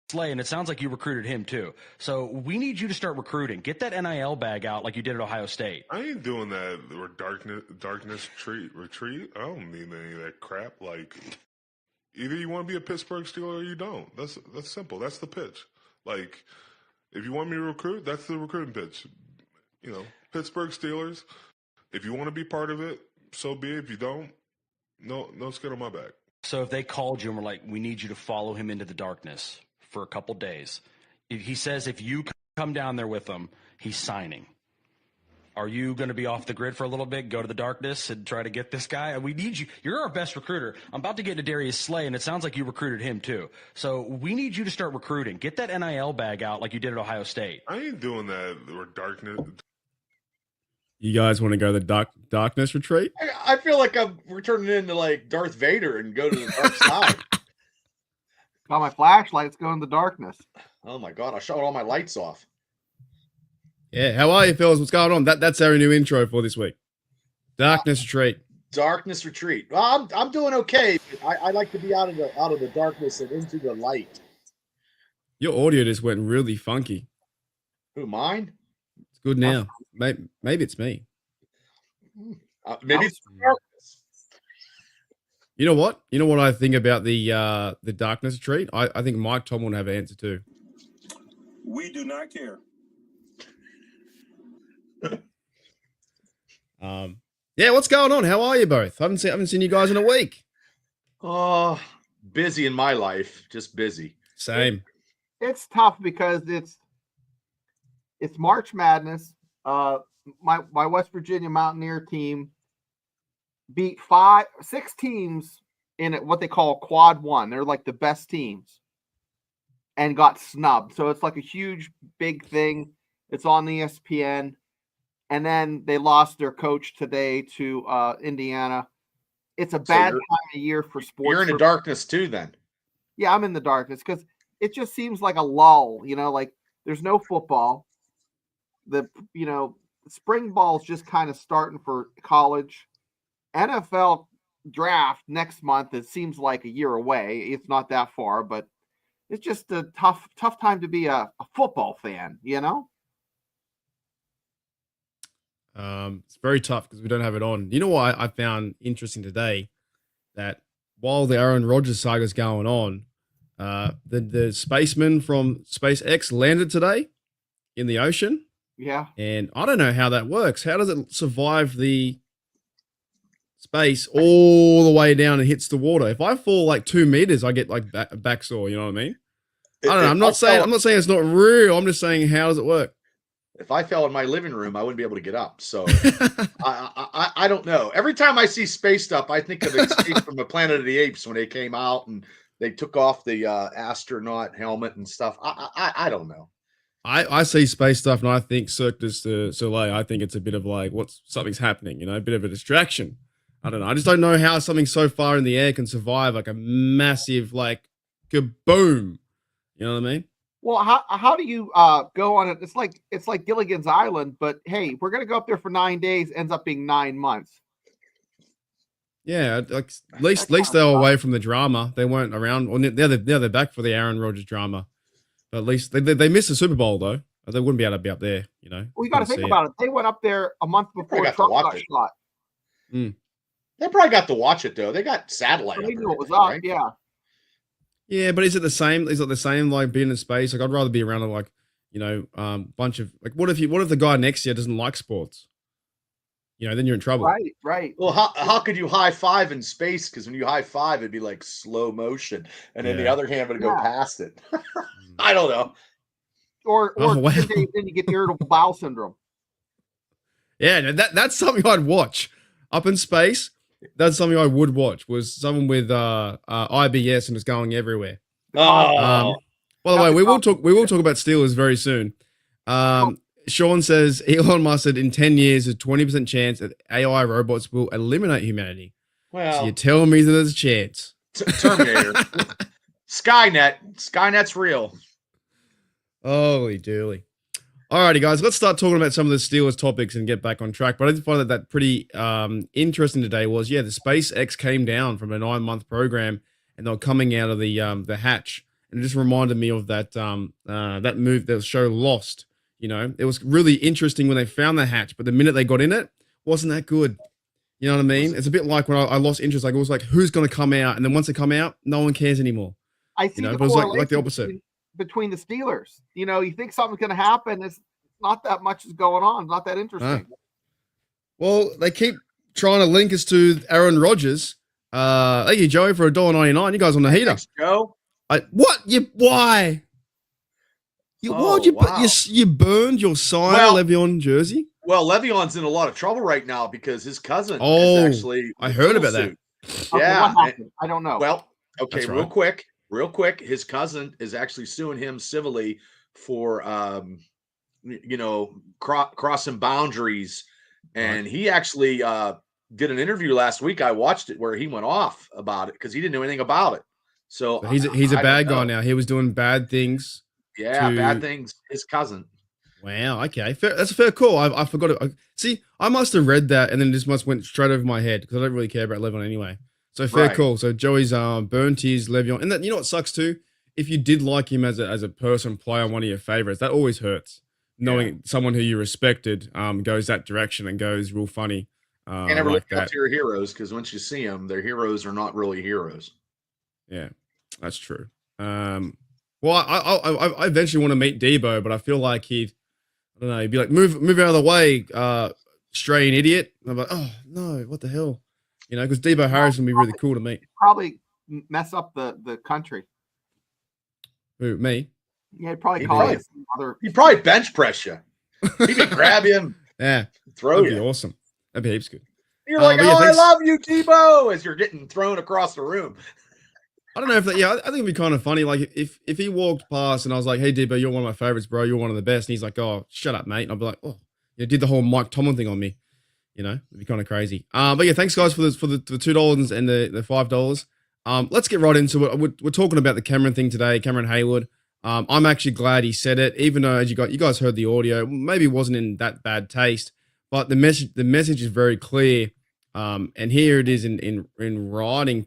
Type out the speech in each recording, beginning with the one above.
Slay, and it sounds like you recruited him too. So we need you to start recruiting. Get that NIL bag out like you did at Ohio State. I ain't doing that darkness retreat. I don't need any of that crap. Like, either you want to be a Pittsburgh Steeler or you don't. That's simple. That's the pitch. Like, if you want me to recruit, that's the recruiting pitch. You know, Pittsburgh Steelers. If you want to be part of it, so be it. If you don't, no skin on my back. So if they called you and were like, we need you to follow him into the darkness for a couple days. He says if you come down there with him, he's signing. Are you going to be off the grid for a little bit, go to the darkness and try to get this guy? We need you. You're our best recruiter. I'm about to get into Darius Slay, and it sounds like you recruited him too. So we need you to start recruiting. Get that NIL bag out like you did at Ohio State. I ain't doing that darkness. You guys want to go to the darkness retreat? I feel like we're turning into like Darth Vader and go to the dark side. Got my flashlight. Let's go in the darkness. Oh my God! I shut all my lights off. Yeah, how are you, fellas? What's going on? That's our new intro for this week. Darkness retreat. Darkness retreat. Well, I'm doing okay. I like to be out of the darkness and into the light. Your audio just went really funky. Who, mine? It's good now. Maybe it's me. Maybe it's darkness. You know what? You know what I think about the darkness retreat? I think Mike Tomlin will have an answer too. We do not care. Yeah, what's going on? How are you both? Haven't seen you guys in a week. Oh, busy in my life. Just busy. Same. It's tough because it's March Madness. My West Virginia Mountaineer team beat 6 teams in what they call quad one. They're like the best teams, and got snubbed. So it's like a huge, big thing. It's on ESPN. And then they lost their coach today to Indiana. It's a bad time of year for sports. You're in the darkness too, then. Yeah, I'm in the darkness because it just seems like a lull. Like there's no football. Spring ball's just kind of starting for college. NFL draft next month. It seems like a year away. It's not that far, but it's just a tough time to be a football fan. It's very tough because we don't have it on. You know what I found interesting today? That while the Aaron Rodgers saga is going on, the spaceman from SpaceX landed today in the ocean. Yeah. And I don't know how that works. How does it survive the space all the way down and hits the water? If I fall like 2 meters, I get like back sore. You know what I mean? I don't know. I'm not saying it's not real. I'm just saying, how does it work? If I fell in my living room, I wouldn't be able to get up. So I don't know. Every time I see space stuff, I think of Escape from the Planet of the Apes when they came out and they took off the astronaut helmet and stuff. I don't know. I see space stuff and I think Cirque du Soleil. I think it's a bit of like something's happening, a bit of a distraction. I don't know. I just don't know how something so far in the air can survive like a massive like kaboom. You know what I mean? Well, how do you go on it? It's like Gilligan's Island, but hey, we're gonna go up there for 9 days. Ends up being 9 months. Yeah, like at least they were away from the drama. They weren't around. Well, now they're back for the Aaron Rodgers drama, but at least they missed the Super Bowl though. They wouldn't be able to be up there. Well, you got to think about it. They went up there a month before Trump got shot. Mm. They probably got to watch it though. They got satellite. They knew it was up. Right? Yeah. Yeah, but is it the same? Is it the same like being in space? Like I'd rather be around like, bunch of like what if the guy next to you doesn't like sports? Then you're in trouble. Right. Well, how could you high five in space? Because when you high five, it'd be like slow motion, and then the other hand would go past it. I don't know. Or 10 days then you get irritable bowel syndrome. Yeah, that's something I'd watch up in space. That's something I would watch. Was someone with IBS and it's going everywhere. Oh. By the way, we will talk about Steelers very soon. Sean says Elon Musk said in 10 years, there's a 20% chance that AI robots will eliminate humanity. Well, so you're telling me that there's a chance. Terminator. Skynet's real. Holy dooly. Alrighty, guys, let's start talking about some of the Steelers topics and get back on track. But I did find that pretty interesting today was, the SpaceX came down from a 9-month program and they were coming out of the hatch and it just reminded me of that that move, that show Lost. You know, it was really interesting when they found the hatch, but the minute they got in it, wasn't that good. You know what I mean? It's a bit like when I lost interest. Like it was like, who's going to come out, and then once they come out, no one cares anymore. I see You know, the but it was like the correlation opposite. between the Steelers. You know, you think something's going to happen. It's not that much is going on. Not that interesting. Well, they keep trying to link us to Aaron Rodgers. Thank you, Joey, for $1.99. You guys on the heater? Thanks, Joe. What? Why? Why would you put you burned your signed Le'Veon jersey? Well, Le'Veon's in a lot of trouble right now because his cousin Oh, is actually. I heard about that. Okay, Yeah. what happened? I don't know. Well, okay, That's real right. quick. His cousin is actually suing him civilly for, crossing boundaries, and he actually did an interview last week. I watched it where he went off about it because he didn't know anything about it. So He's a I bad don't guy know. now. He was doing bad things. Yeah, to- bad things. His cousin. Wow. Okay. That's a fair call. I forgot it. See, I must have read that and then this must went straight over my head because I don't really care about Le'Veon anyway. So fair Right. call. So Joey's burnt his Le'Veon, and that, you know what sucks too? If you did like him as a person, player, one of your favorites, that always hurts. Knowing someone who you respected goes that direction and goes real funny. And never like look up that. to your heroes because once you see them, their heroes are not really heroes. Yeah, that's true. Well, I eventually want to meet Debo, but I feel like I don't know, he'd be like, move out of the way, straying idiot. And I'm like, oh no, what the hell? You know, because Debo Harris would be really cool to meet. Probably mess up the country. Who, me? Yeah, he'd probably He'd call probably- you some other. He'd probably bench press you. He could grab him, Yeah, throw that'd be you. awesome. That'd be heaps good. You're like, but yeah, oh, thanks. I love you, Debo, as you're getting thrown across the room. I don't know if that. Yeah, I think it'd be kind of funny. Like if he walked past and I was like, "Hey, Debo, you're one of my favorites, bro. You're one of the best," and he's like, "Oh, shut up, mate," and I'd be like, "Oh, you did the whole Mike Tomlin thing on me." You know, it'd be kind of crazy. But yeah, thanks guys for the $2 and the $5. Let's get right into it. We're talking about the Cameron thing today, Cameron Hayward. I'm actually glad he said it, even though as you guys heard the audio, maybe it wasn't in that bad taste, but the message is very clear. And here it is in writing.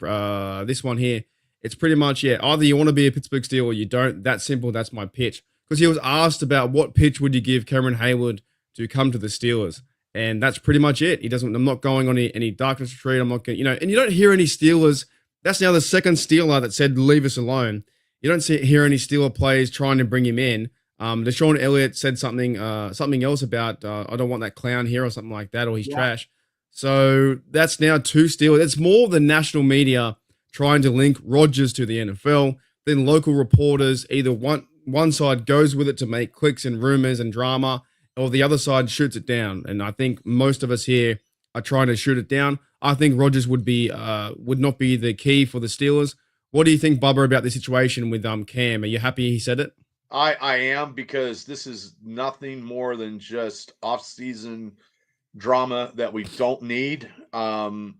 This one here, it's pretty much either you want to be a Pittsburgh Steeler or you don't. That's simple. That's my pitch. Because he was asked about what pitch would you give Cameron Hayward to come to the Steelers. And that's pretty much it. I'm not going on any darkness retreat. I'm not going, and you don't hear any Steelers. That's now the second Steeler that said, leave us alone. You don't hear any Steeler players trying to bring him in. Deshaun Elliott said something else about, I don't want that clown here or something like that, or he's trash. So that's now two Steelers. It's more the national media trying to link Rodgers to the NFL. Then local reporters, either one side goes with it to make clicks and rumors and drama, or the other side shoots it down. And I think most of us here are trying to shoot it down. I think Rodgers would not be the key for the Steelers. What do you think, Bubba, about the situation with Cam? Are you happy he said it? I am, because this is nothing more than just off-season drama that we don't need. And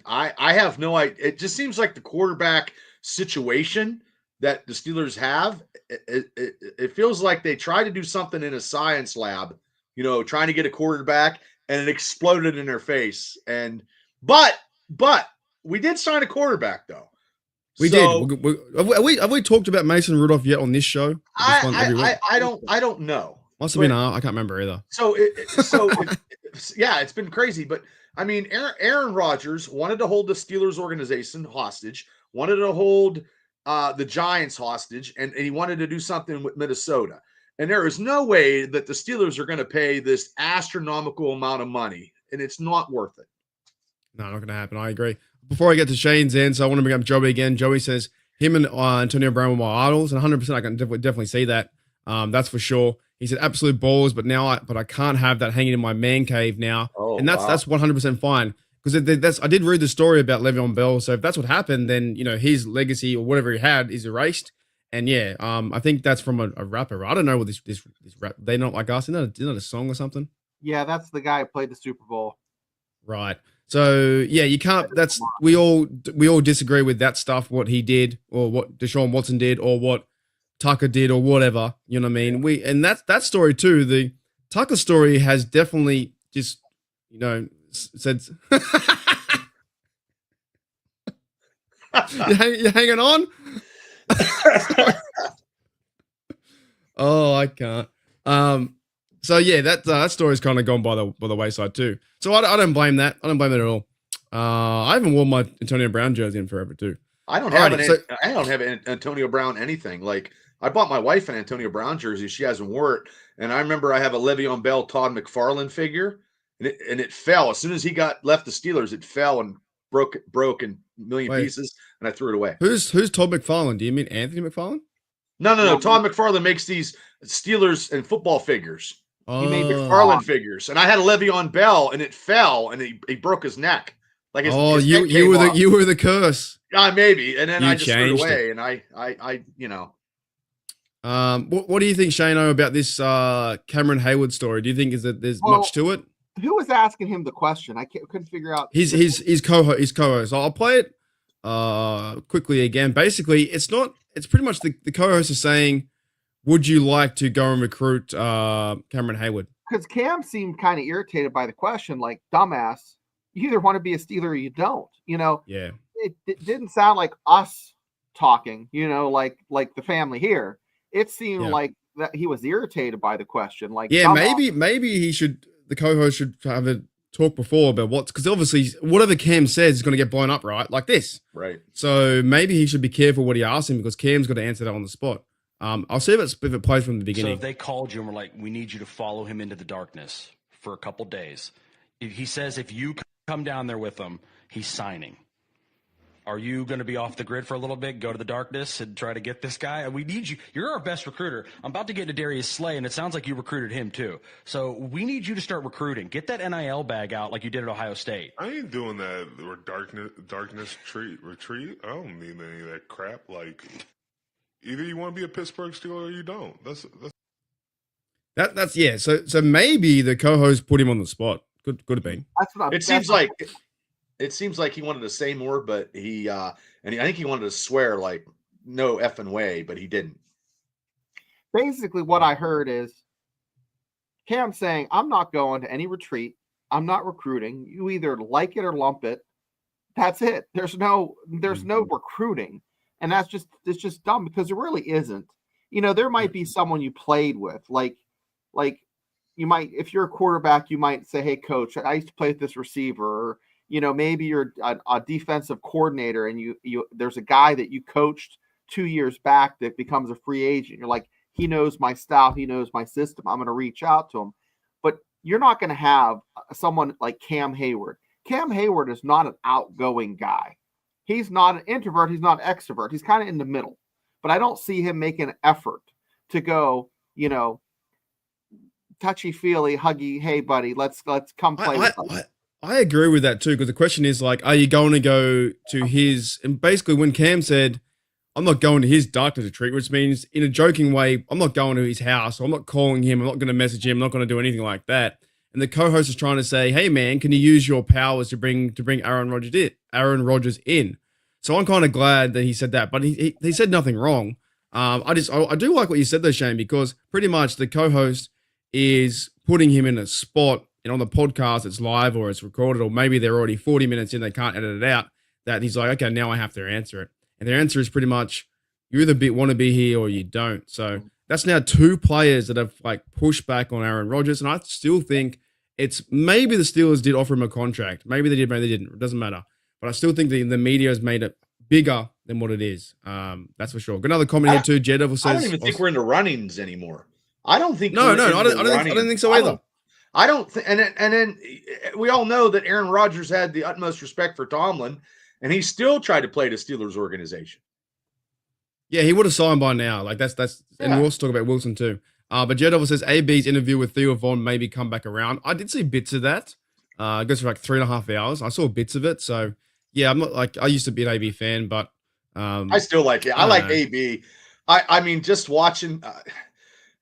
I have no idea. It just seems like the quarterback situation that the Steelers have, it feels like they tried to do something in a science lab, trying to get a quarterback, and it exploded in their face. But we did sign a quarterback though. We did. Have we talked about Mason Rudolph yet on this show? I don't know. Must have been. I can't remember either. It's been crazy. But I mean, Aaron Rodgers wanted to hold the Steelers organization hostage, wanted to hold the Giants hostage, and he wanted to do something with Minnesota. And there is no way that the Steelers are going to pay this astronomical amount of money, and it's not worth it. No, not going to happen. I agree. Before I get to Shane's end, so I want to bring up Joey again. Joey says him and Antonio Brown were my idols, and 100% I can definitely see that. That's for sure. He said absolute balls, but I can't have that hanging in my man cave now, and that's 100% fine, because I did read the story about Le'Veon Bell. So if that's what happened, then his legacy or whatever he had is erased. And I think that's from a rapper. I don't know what this rap. They not like us. Isn't that a song or something? Yeah, that's the guy who played the Super Bowl. Right. So you can't. We all disagree with that stuff. What he did, or what Deshaun Watson did, or what Tucker did, or whatever. You know what I mean? And that story too. The Tucker story has definitely just said. You hanging on? Oh, I can't. So yeah, that story's kind of gone by the wayside too. So I don't blame that. I don't blame it at all. I haven't worn my Antonio Brown jersey in forever too. I don't have Alrighty, I don't have an Antonio Brown anything. Like I bought my wife an Antonio Brown jersey. She hasn't worn it, and I remember I have a Le'Veon Bell, Todd McFarlane figure, and it fell as soon as he left the Steelers. It fell and broke in a million Wait. pieces, and I threw it away. Who's Todd McFarlane? Do you mean Anthony McFarlane? No. Todd McFarlane makes these Steelers and football figures. Oh, He made McFarlane figures, and I had a Le'Veon Bell, and it fell, and he broke his neck. Like his neck you came off. you were the curse. Maybe, and then You I just threw it changed away, and I What do you think, Shano, about this Cameron Hayward story? Do you think there's much to it? Who was asking him the question? I couldn't figure out. His co-host. I'll play it quickly again. Basically, it's pretty much the co-host is saying, would you like to go and recruit Cameron Hayward? Because Cam seemed kind of irritated by the question, like, dumbass, you either want to be a Steeler or you don't. Yeah. It didn't sound like us talking, like the family here. It seemed like that he was irritated by the question. Like, yeah, maybe the co-host should have a talk before about because obviously whatever Cam says is going to get blown up, right? Like this. right. So maybe he should be careful what he asks him because Cam's got to answer that on the spot. I'll see if it plays from the So beginning. if they called you and were like, we need you to follow him into the darkness for a couple days. He says if you come down there with him, he's signing. Are you going to be off the grid for a little bit, go to the darkness and try to get this guy? We need you. You're our best recruiter. I'm about to get to Darius Slay, and it sounds like you recruited him too. So we need you to start recruiting. Get that NIL bag out like you did at Ohio State. I ain't doing that or darkness retreat. I don't need any of that crap. Like, either you want to be a Pittsburgh Steeler or you don't. That's yeah. So maybe the co-host put him on the spot. Could have been. That's what It seems like he wanted to say more, but I think he wanted to swear like no effing way, but he didn't. basically what I heard is Cam saying, I'm not going to any retreat. I'm not recruiting. You either like it or lump it. That's it. There's no recruiting. And it's just dumb because it really isn't. There might be someone you played with, like you might, if you're a quarterback, you might say, hey coach, I used to play with this receiver, or maybe you're a defensive coordinator and you there's a guy that you coached 2 years back that becomes a free agent. You're like, he knows my style, he knows my system, I'm going to reach out to him. But you're not going to have someone like Cam Hayward. Cam Hayward is not an outgoing guy. He's not an introvert, he's not an extrovert. He's kind of in the middle. But I don't see him making an effort to go, touchy-feely, huggy, hey buddy, let's come play with us. I agree with that too, because the question is like, are you going to go to his? And basically, when Cam said, "I'm not going to his darkness retreat," which means in a joking way, I'm not going to his house. I'm not calling him. I'm not going to message him. I'm not going to do anything like that. And the co-host is trying to say, "Hey man, can you use your powers to bring Aaron Rodgers in?" So I'm kind of glad that he said that, but he said nothing wrong. I do like what you said though, Shane, because pretty much the co-host is putting him in a spot. And on the podcast, it's live or it's recorded, or maybe they're already 40 minutes in, they can't edit it out, that he's like, okay, now I have to answer it. And their answer is pretty much, you either want to be here or you don't. So that's now 2 players that have like pushed back on Aaron Rodgers. And I still think it's maybe the Steelers did offer him a contract. Maybe they did, maybe they didn't. It doesn't matter. But I still think the media has made it bigger than what it is. That's for sure. Got another comment here too. Jed says, I don't even think we're into runnings anymore. I don't think. No, I don't think so either. I don't think, and then we all know that Aaron Rodgers had the utmost respect for Tomlin, and he still tried to play the Steelers organization. Yeah, he would have signed by now. Like that's, and we'll also talk about Wilson too. But Jed says AB's interview with Theo Vaughn maybe come back around. I did see bits of that. It goes for like 3.5 hours. I saw bits of it. So yeah, I'm not like, I used to be an AB fan, but I still like it. I like AB. I mean, just watching.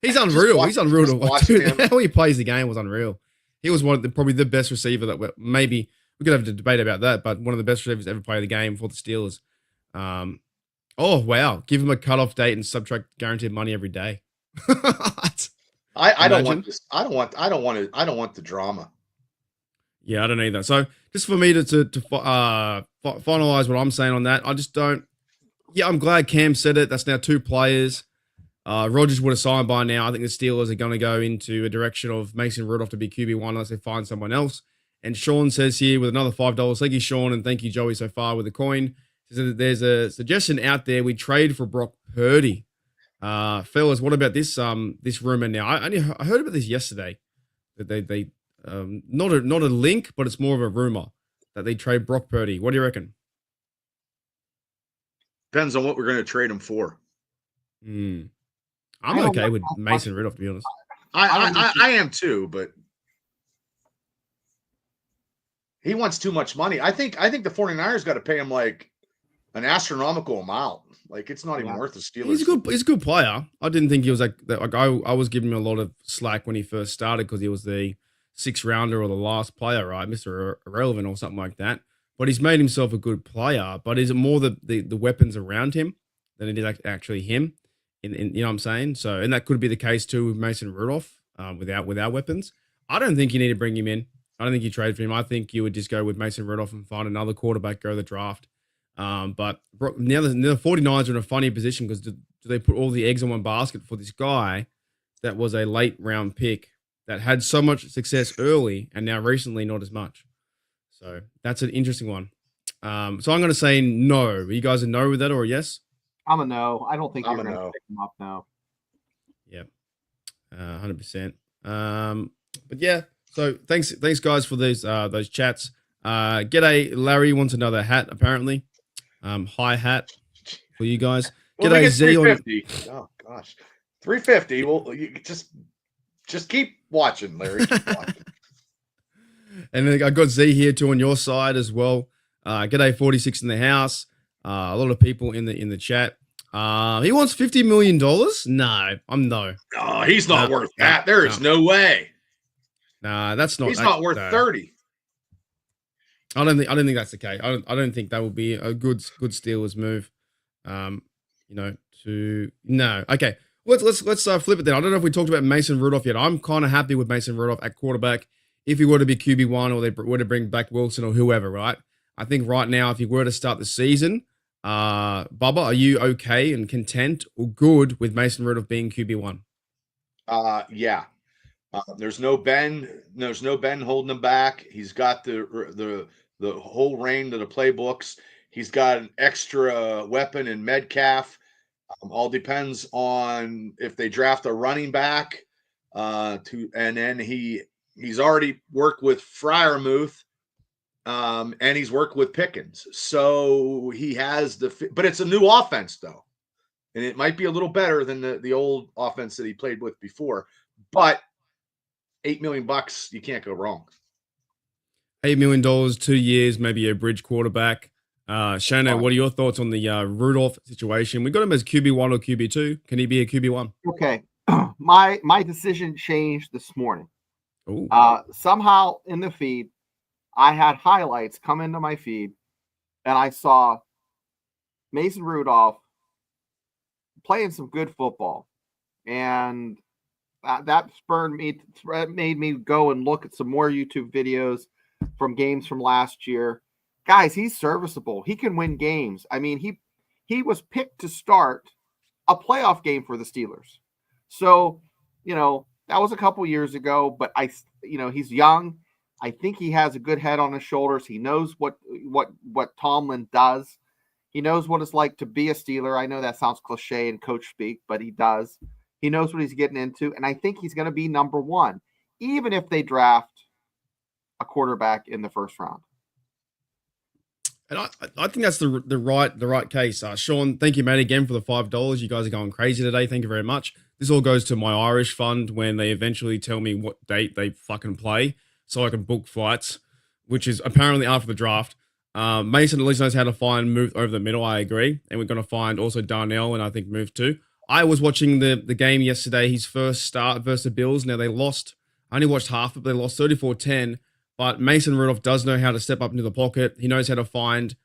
He's unreal. He's unreal to watch. Dude, how he plays the game was unreal. He was probably the best receiver that maybe we could have a debate about that, but one of the best receivers to ever play the game for the Steelers. Oh wow! Give him a cutoff date and subtract guaranteed money every day. I don't want this. I don't want the drama. Yeah, I don't either. So just for me to finalize what I'm saying on that, I just don't. Yeah, I'm glad Cam said it. That's now 2 players. Rodgers would have signed by now. I think the Steelers are going to go into a direction of Mason Rudolph to be QB1 unless they find someone else. And Sean says here with another $5. Thank you, Sean, and thank you, Joey, so far with the coin. Says that there's a suggestion out there we trade for Brock Purdy. Fellas, what about this this rumor now? I heard about this yesterday. That they not a link, but it's more of a rumor that they trade Brock Purdy. What do you reckon? Depends on what we're going to trade him for. I'm I don't okay know with how Mason Rudolph, to be honest. I am too, but he wants too much money. I think the 49ers got to pay him like an astronomical amount. Like it's not even worth the Steelers. He's a good player. I didn't think he was like I was giving him a lot of slack when he first started because he was the 6th rounder or the last player, right? Mr. Irrelevant or something like that. But he's made himself a good player. But is it more the weapons around him than it is actually him? In you know what I'm saying? So, and that could be the case too with Mason Rudolph without weapons. I don't think you need to bring him in. I don't think you trade for him. I think you would just go with Mason Rudolph and find another quarterback, go to the draft. But now the 49ers are in a funny position because do they put all the eggs in one basket for this guy that was a late round pick that had so much success early and now recently not as much? So that's an interesting one. So I'm going to say no. Are you guys a no with that or a yes? I'm a no. I don't think I'm you're a going to no. pick him up now. Yeah, 100%. But yeah, so thanks guys for those chats. G'day, Larry wants another hat apparently. High hat for you guys. Well, G'day, Z on. 350. Oh gosh, 350. Well, you just keep watching, Larry. Keep watching. And then I got Z here too on your side as well. G'day, 46 in the house. A lot of people in the chat. He wants $50 million. No, I'm no. Oh, he's not worth that. There is no way. Nah, that's not. He's not worth 30. I don't think that's the case. I don't think that would be a good Steelers move. Okay. Let's flip it then. I don't know if we talked about Mason Rudolph yet. I'm kind of happy with Mason Rudolph at quarterback. If he were to be QB1 or they were to bring back Wilson or whoever, right? I think right now, if he were to start the season, Bubba, are you okay and content or good with Mason Rudolph being QB1? Yeah. There's no Ben holding him back. He's got the whole reign to the playbooks. He's got an extra weapon in Metcalf. All depends on if they draft a running back. And then he's already worked with Freiermuth, and he's worked with Pickens. So he has but it's a new offense though, and it might be a little better than the old offense that he played with before. But $8 million, you can't go wrong. $8 million, 2 years, maybe a bridge quarterback. Shano, what are your thoughts on the Rudolph situation? We got him as QB1 or QB2. Can he be a QB1? Okay. My decision changed this morning. Ooh. Somehow in the feed, I had highlights come into my feed, and I saw Mason Rudolph playing some good football. And that made me go and look at some more YouTube videos from games from last year. Guys, he's serviceable. He can win games. I mean, he was picked to start a playoff game for the Steelers. So, that was a couple years ago, but he's young. I think he has a good head on his shoulders. He knows what Tomlin does. He knows what it's like to be a Steeler. I know that sounds cliche in coach speak, but he does. He knows what he's getting into, and I think he's going to be number one, even if they draft a quarterback in the first round. And I think that's the right case. Sean, thank you, mate, again for the $5. You guys are going crazy today. Thank you very much. This all goes to my Irish fund when they eventually tell me what date they fucking play so I can book flights, which is apparently after the draft. Mason at least knows how to move over the middle. I agree. And we're going to find also Darnell and I think move too. I was watching the game yesterday, his first start versus the Bills. Now they lost. I only watched half of it. They lost 34-10. But Mason Rudolph does know how to step up into the pocket. He knows how to find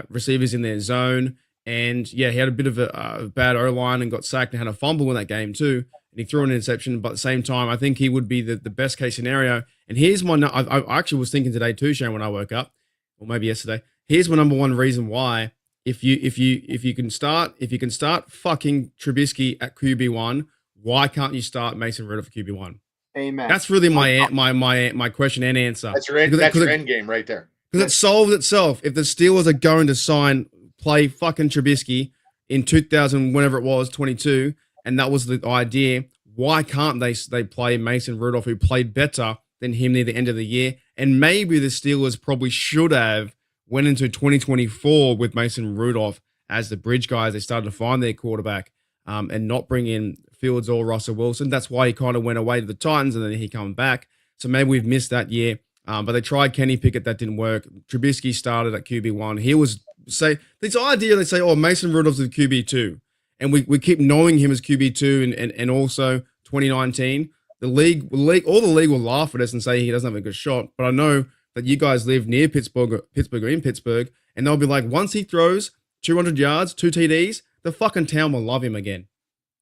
receivers in their zone. And yeah, he had a bit of a bad O-line and got sacked and had a fumble in that game too. And he threw an interception. But at the same time, I think he would be the best case scenario. And here's my, I actually was thinking today too, Shane, when I woke up, or maybe yesterday. Here's my number one reason why if you can start fucking Trubisky at QB1, why can't you start Mason Rudolph at QB1? Amen. That's really my question and answer. That's your end game right there. Because it solves itself. If the Steelers are going to play fucking Trubisky in 2000, whenever it was, 22, and that was the idea, why can't they play Mason Rudolph, who played better than him near the end of the year? And maybe the Steelers probably should have went into 2024 with Mason Rudolph as the bridge guy as they started to find their quarterback, and not bring in Fields or Russell Wilson. That's why he kind of went away to the Titans and then he come back. So maybe we've missed that year. But they tried Kenny Pickett, that didn't work. Trubisky started at QB1. He was this idea they say, oh, Mason Rudolph's the QB2, and we keep knowing him as QB2, and also 2019 all the league will laugh at us and say he doesn't have a good shot. But I know that you guys live near Pittsburgh or in Pittsburgh, and they'll be like, once he throws 200 yards, 2 TDs, the fucking town will love him again.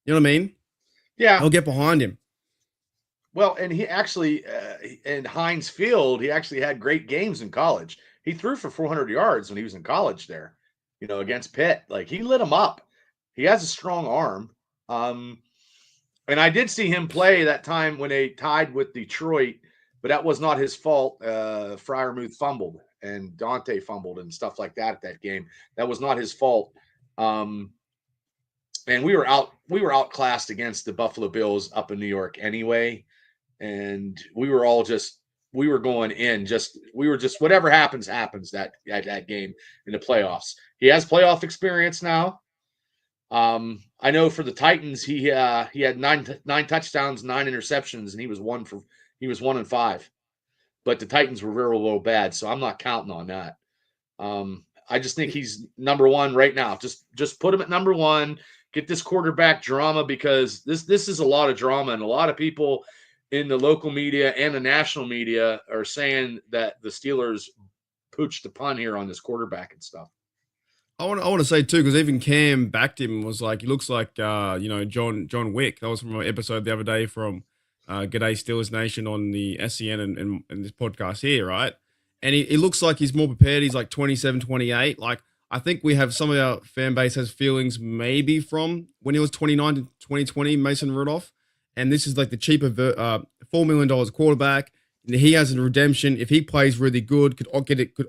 You know what I mean? Yeah. They'll get behind him. Well, and he actually, in Heinz Field, he actually had great games in college. He threw for 400 yards when he was in college there, against Pitt. Like, he lit him up. He has a strong arm. And I did see him play that time when they tied with Detroit, but that was not his fault. Freiermuth fumbled and Dante fumbled and stuff like that at that game. That was not his fault. And we were outclassed against the Buffalo Bills up in New York anyway. And we were going in, whatever happens that game in the playoffs. He has playoff experience now. I know for the Titans, he had nine touchdowns, 9 interceptions, and he was 1-5. But the Titans were very low bad, so I'm not counting on that. I just think he's number one right now. Just put him at number one. Get this quarterback drama, because this is a lot of drama, and a lot of people in the local media and the national media are saying that the Steelers pooched the pun here on this quarterback and stuff. I want to say too, because even Cam backed him and was like, he looks like John Wick. That was from an episode the other day from G'day Steelers Nation on the SCN and this podcast here, right? And he looks like he's more prepared. He's like 27, 28. Like, I think we have some of our fan base has feelings maybe from when he was 29 to 2020, Mason Rudolph. And this is like the cheaper $4 million quarterback. And he has a redemption. If he plays really good, could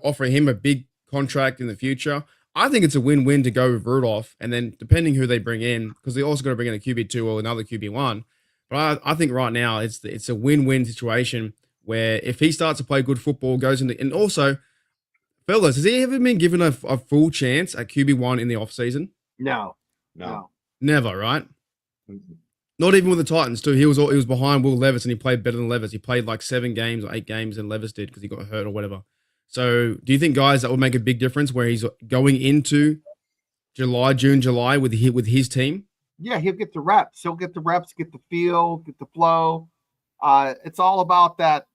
offer him a big contract in the future. I think it's a win-win to go with Rudolph. And then depending who they bring in, because they're also going to bring in a QB2 or another QB1. But I think right now it's a win-win situation where if he starts to play good football, goes into, and also, fellas, has he ever been given a full chance at QB1 in the offseason? No. Never, right? Mm-hmm. Not even with the Titans too. He was behind Will Levis, and he played better than Levis. He played like 7 games or 8 games than Levis did because he got hurt or whatever. So do you think, guys, that would make a big difference where he's going into June, July with his team? Yeah, he'll get the reps. He'll get the reps, get the feel, get the flow. It's all about that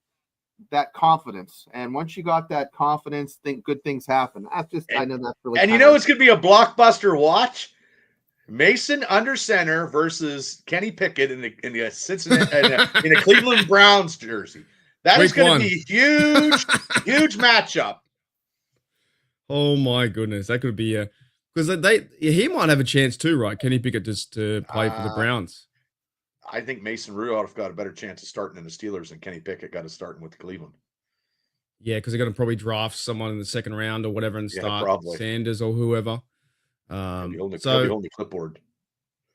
confidence. And once you got that confidence, think good things happen. I know that's really. And it's going to be a blockbuster watch. Mason under center versus Kenny Pickett in the Cincinnati in a Cleveland Browns jersey. That is going to be huge matchup. Oh my goodness, that could be because he might have a chance too, right? Kenny Pickett just to play for the Browns. I think Mason Rudolph got a better chance of starting in the Steelers than Kenny Pickett got a starting with Cleveland. Yeah, because they're going to probably draft someone in the second round or whatever and start probably Sanders or whoever. He'll be on the clipboard.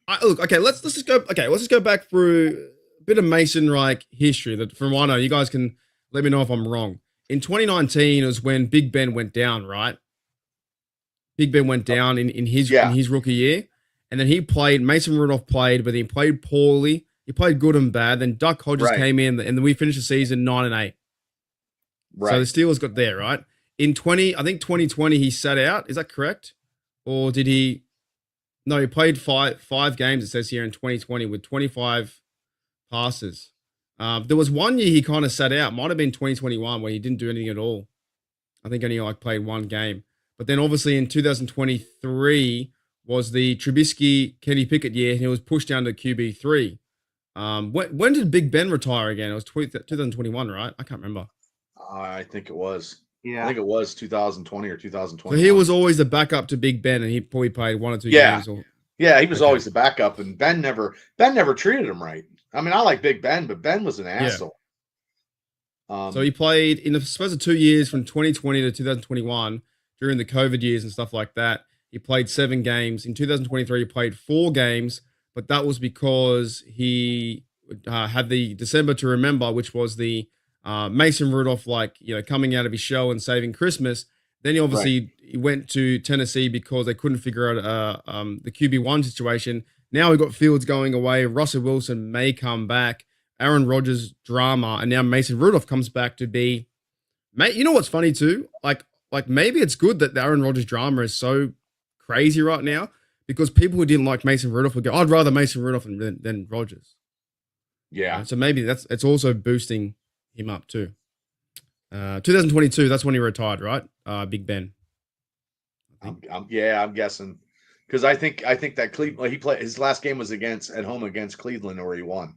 Let's just go back through a bit of Mason Reich history. That from what I know, you guys can let me know if I'm wrong. In 2019 is when Big Ben went down, right? Big Ben went down in his rookie year, and then Mason Rudolph played, but he played poorly. He played good and bad. Then Duck Hodges came in, and then we finished the season 9-8. Right. So the Steelers got there, right? In 2020 he sat out. Is that correct? Or did he? No, he played five games, it says here, in 2020 with 25 passes. There was one year he kind of sat out. Might have been 2021 where he didn't do anything at all. I think only played 1 game. But then obviously in 2023 was the Trubisky Kenny Pickett year, and he was pushed down to QB3. When did Big Ben retire again? It was 2021, right? I can't remember. I think it was. Yeah. I think it was 2020 or So 2021. he was always the backup to Big Ben, and he probably played 1 or 2 Yeah. games. Or Yeah, he was Okay. always the backup, and Ben never treated him right. I mean, I like Big Ben, but Ben was an asshole. So he played in the space of 2 years from 2020 to 2021 during the COVID years and stuff like that. He played 7 games. In 2023, he played 4 games, but that was because he had the December to Remember, which was the Mason Rudolph, coming out of his shell and saving Christmas. Then he went to Tennessee because they couldn't figure out the QB1 situation. Now we've got Fields going away. Russell Wilson may come back. Aaron Rodgers drama, and now Mason Rudolph comes back to be. Mate, you know what's funny too? Like maybe it's good that the Aaron Rodgers drama is so crazy right now because people who didn't like Mason Rudolph would go, "I'd rather Mason Rudolph than Rodgers." Yeah. So maybe it's also boosting him up too. 2022, that's when he retired, right? Big Ben. I'm guessing because I think that Cleveland he played his last game was at home against Cleveland where he won.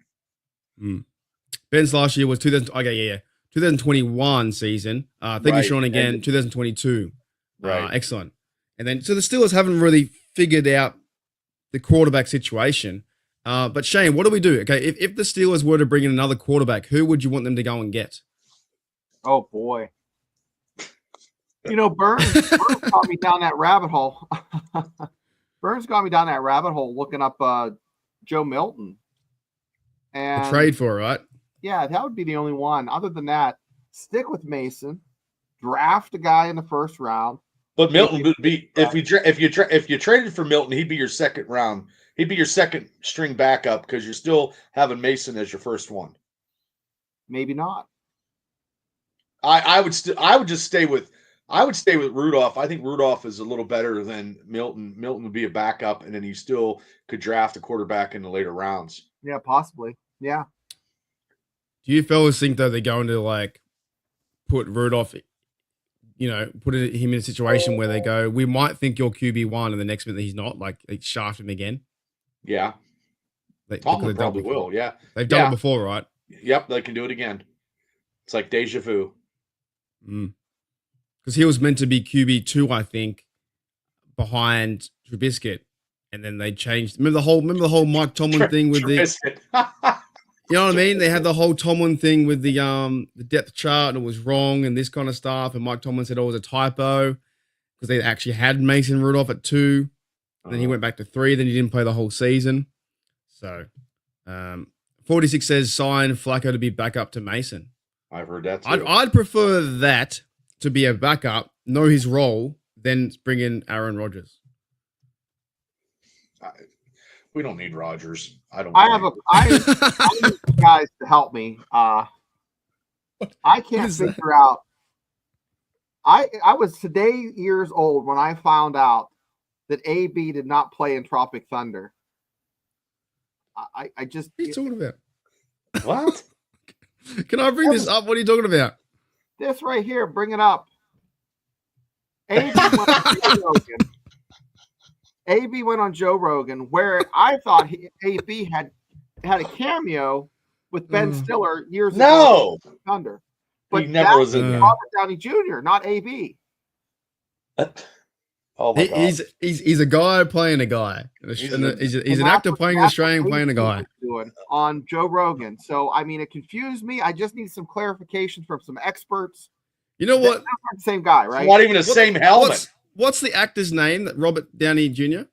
Ben's last year was 2021 season. Thank you, Right. Sean, again. 2022. Right. Excellent. And then, so the Steelers haven't really figured out the quarterback situation. But Shane, what do we do? Okay, if the Steelers were to bring in another quarterback, who would you want them to go and get? Oh boy. Burns got me down that rabbit hole. Burns got me down that rabbit hole looking up Joe Milton. And A trade for, right? yeah, that would be the only one. Other than that, stick with Mason, draft a guy in the first round. But Milton would be if you traded for Milton, he'd be your second round. He'd be your second string backup because you're still having Mason as your first one. Maybe not. I would just stay with Rudolph. I think Rudolph is a little better than Milton. Milton would be a backup, and then you still could draft a quarterback in the later rounds. Yeah, possibly. Yeah. Do you fellas think that they're going to put Rudolph, put him in a situation where they go, we might think you're QB1, and the next minute he's not, they shaft him again? Yeah, Because Tomlin they've done probably before. will. Yeah, They've done it before, right? Yep, they can do it again. It's like deja vu. Because he was meant to be QB2, I think, behind Trubisky, and then they changed. Remember the whole Mike Tomlin thing with Trubisky. you know what I mean? They had the whole Tomlin thing with the depth chart, and it was wrong and this kind of stuff. And Mike Tomlin said it was a typo because they actually had Mason Rudolph at 2. Then he went back to 3. Then he didn't play the whole season. So, 46 says sign Flacco to be back up to Mason. I've heard that too. I'd prefer that to be a backup, know his role, than bring in Aaron Rodgers. We don't need Rodgers. I need guys to help me. I can't figure out. I was today years old when I found out that AB did not play in Tropic Thunder. I just. What are you talking about? What? Can I bring this up? What are you talking about? This right here, bring it up. AB went on Joe Rogan, where I thought AB had a cameo with Ben Stiller years ago. No, Thunder, but but he never was in there. Robert Downey Jr., not AB. Oh my God. He's a guy playing a guy. He's an actor playing an Australian playing a guy. Doing on Joe Rogan. So I mean, it confused me. I just need some clarification from some experts. You know what? That's not the same guy, right? Not even the same helmet. What's the actor's name? Robert Downey Jr.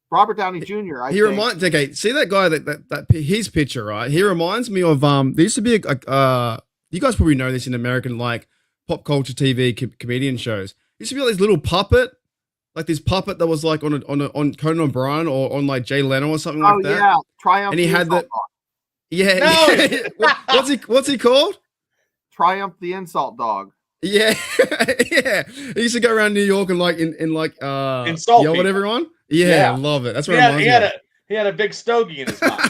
Robert Downey Jr. He reminds. Okay, see that guy that his picture, right? He reminds me of there used to be you guys probably know this in American pop culture TV comedian shows. There used to be these little puppet. Like this puppet that was on Conan O'Brien or on Jay Leno or something like that. Oh yeah, Triumph. And he had that. Yeah. No. What's he called? Triumph the Insult Dog. Yeah, yeah. He used to go around New York and insult yell at people. everyone. Yeah, I love it. That's what he had a big stogie in his mouth.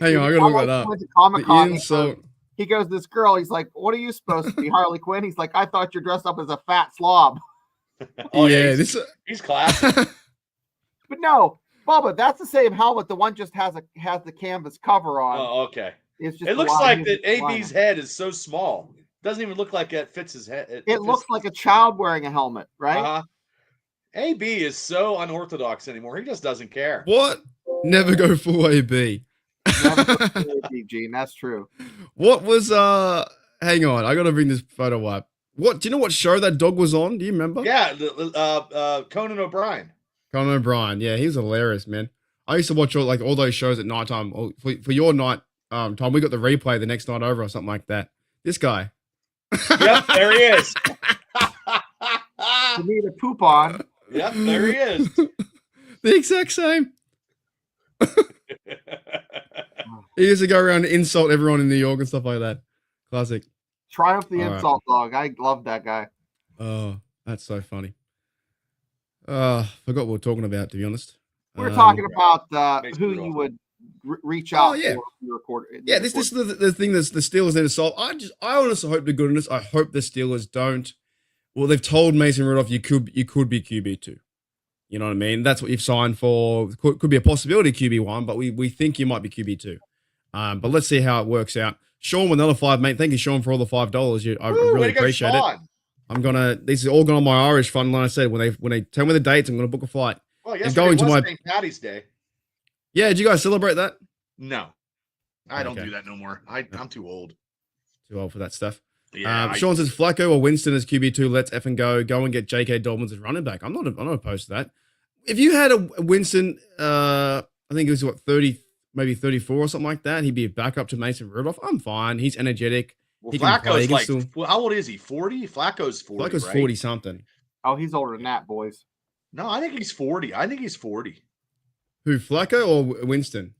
Hang on, I gotta look that up. Went to Comic-Con, insult. he goes, this girl. He's like, "What are you supposed to be, Harley Quinn?" He's like, "I thought you're dressed up as a fat slob." Oh, yeah, he's classic. But no, Bubba, that's the same helmet. The one just has the canvas cover on. Oh, okay. It's just It looks like that AB's head is so small. Doesn't even look like it fits his head. It looks like a child wearing a helmet, right? Uh-huh. AB is so unorthodox anymore. He just doesn't care. What? Never go full AB. Never Gene, that's true. What was hang on, I gotta bring this photo up. What do you know what show that dog was on? Do you remember? Yeah, Conan O'Brien. Conan O'Brien. Yeah, he was hilarious, man. I used to watch all those shows at nighttime. For your night time, we got the replay the next night over or something like that. This guy. Yep, there he is. You need a poop on. Yep, there he is. The exact same. He used to go around and insult everyone in New York and stuff like that. Classic. Triumph the All right. insult dog. I love that guy. Oh, that's so funny. Forgot what we were talking about, to be honest. We're talking about Makes who me you roll. would reach out yeah. for if you record. Yeah, this is the thing that the Steelers need to solve. I honestly hope to goodness, I hope the Steelers don't. Well, they've told Mason Rudolph you could be QB2. You know what I mean? That's what you've signed for. Could be a possibility QB1, but we think you might be QB2. But let's see how it works out. Sean with another $5, mate. Thank you, Sean, for all the $5. I really appreciate it. I'm gonna. This is all gone on my Irish fund. Like I said, when they tell me the dates, I'm gonna book a flight. Well, And yesterday going to was my- St. Patty's Day. Yeah, did you guys celebrate that? No, I don't Okay. do that no more. I'm too old. Too old for that stuff. Yeah, Sean says Flacco or Winston as QB2. Let's effing go. Go and get J.K. Dobbins as running back. I'm not opposed to that. If you had a Winston, I think it was 30, maybe 34 or something like that. He'd be a backup to Mason Rudolph. I'm fine. He's energetic. well, he can play. He Flacco's can like, still- well, how old is he? 40? Flacco's 40. Flacco's right? 40 something. Oh, he's older than that, boys. No, I think he's 40. I think he's 40. Who, Flacco or Winston?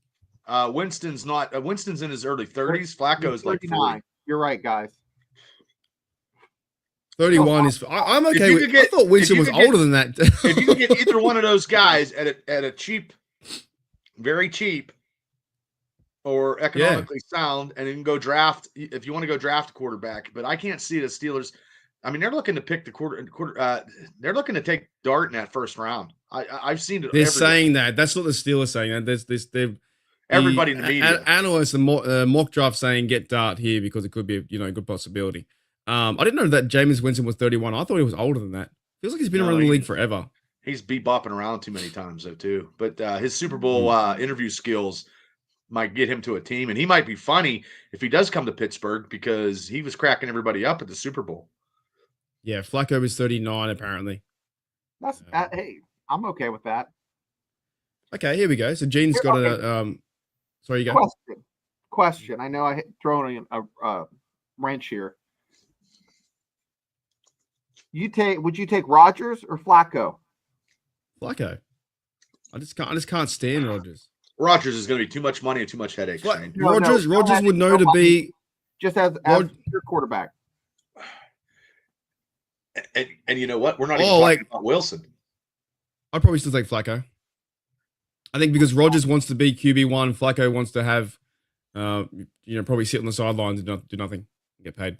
Winston's not. Winston's in his early 30s. Flacco's like 40. You're right, guys. 31 is. I'm If okay you with. could get- I thought Winston if you was could get- older than that. If you can get either one of those guys at a cheap, very cheap, or economically sound, and then go draft. If you want to go draft a quarterback, but I can't see the Steelers. I mean, they're looking to pick the quarter. They're looking to take Dart in that first round. I've seen it. They're every- saying that. That's not the Steelers saying that. There's this. everybody in the media. Analysts and mock draft saying get Dart here because it could be a good possibility. I didn't know that Jameis Winston was 31. I thought he was older than that. Feels like he's been No, around the he- league forever. He's bopping around too many times though too. But his Super Bowl interview skills might get him to a team, and he might be funny if he does come to Pittsburgh because he was cracking everybody up at the Super Bowl. Yeah, Flacco is 39 apparently. That's hey, I'm okay with that. Okay, here we go. So Gene's got a sorry, you go. Question. I know I thrown in a wrench here. Would you take Rodgers or Flacco? Flacco. I just can't stand Rodgers. Rodgers is going to be too much money and too much headache. Shane. No, Rodgers no, would know to be Just as your quarterback. And you know what? We're not Oh, even talking like- about Wilson. I'd probably still take Flacco. I think because Rodgers wants to be QB1, Flacco wants to have probably sit on the sidelines and do nothing, get paid.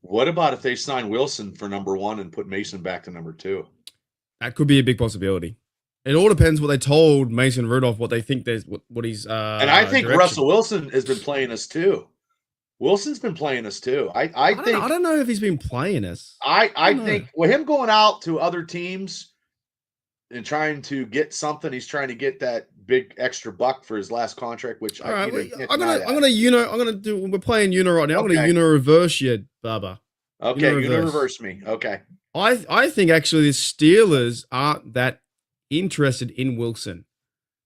What about if they sign Wilson for number 1 and put Mason back to number 2? That could be a big possibility. It all depends what they told Mason Rudolph, what they think there's what he's And I think direction. Russell Wilson has been playing us too. Wilson's been playing us too. I don't know if he's been playing us. I don't think know. with him going out to other teams and trying to get something, he's trying to get that big extra buck for his last contract, which All right, you can't I'm deny gonna that. we're playing Uno right now. I'm gonna Okay. Uno reverse you, Baba. Okay, Uno you don't reverse. reverse me. Okay. I think actually the Steelers aren't that interested in Wilson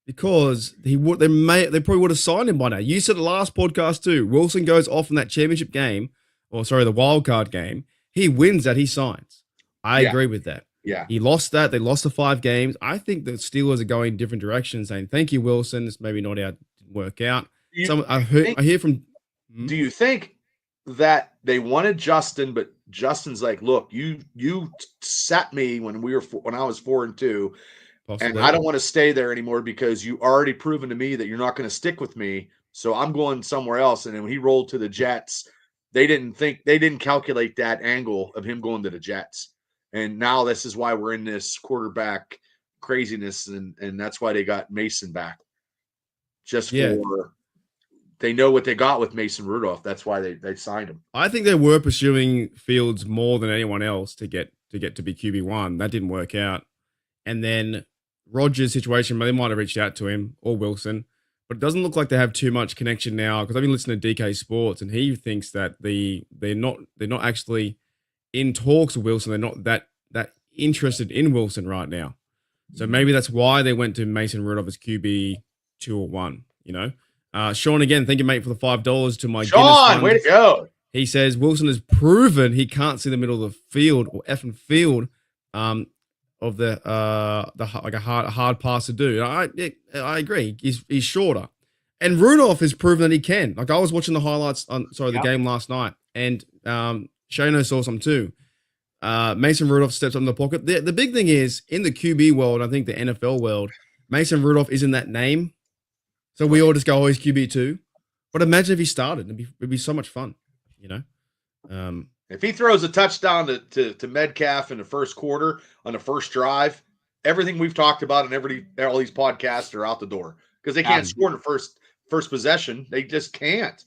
because they probably would have signed him by now. You said the last podcast too. Wilson goes off in that championship game, the wild card game. He wins that, he signs. I Yeah. agree with that. Yeah. He lost that. They lost the 5 games. I think the Steelers are going different directions, saying thank you, Wilson. This maybe not out, didn't work out. I hear from. Do you think that they wanted Justin, but Justin's like, look, you sat me when I was 4-2, Possibly. and I don't want to stay there anymore because you already proven to me that you're not going to stick with me. So I'm going somewhere else. And then when he rolled to the Jets, they didn't calculate that angle of him going to the Jets. And now this is why we're in this quarterback craziness, and that's why they got Mason back. Just Yeah. for they know what they got with Mason Rudolph. That's why they signed him. I think they were pursuing Fields more than anyone else to get to be QB1. That didn't work out. And then Rodgers' situation, they might have reached out to him or Wilson, but it doesn't look like they have too much connection now because I've been listening to DK Sports and he thinks that they're not actually in talks with Wilson. They're not that interested in Wilson right now. So maybe that's why they went to Mason Rudolph as QB 2 or 1, you know. Sean, again, thank you, mate, for the $5 to my Sean, way to go. He says Wilson has proven he can't see the middle of the field or effing field of the like a hard pass to do. I agree. He's shorter. And Rudolph has proven that he can. Like I was watching the highlights the game last night, and Shano saw some too. Mason Rudolph steps up in the pocket. The big thing is in the QB world, I think the NFL world, Mason Rudolph isn't that name. So we all just go, oh, he's QB2. But imagine if he started. It'd be so much fun, you know? If he throws a touchdown to Metcalf in the first quarter on the first drive, everything we've talked about and all these podcasts are out the door because they can't score in the first possession. They just can't.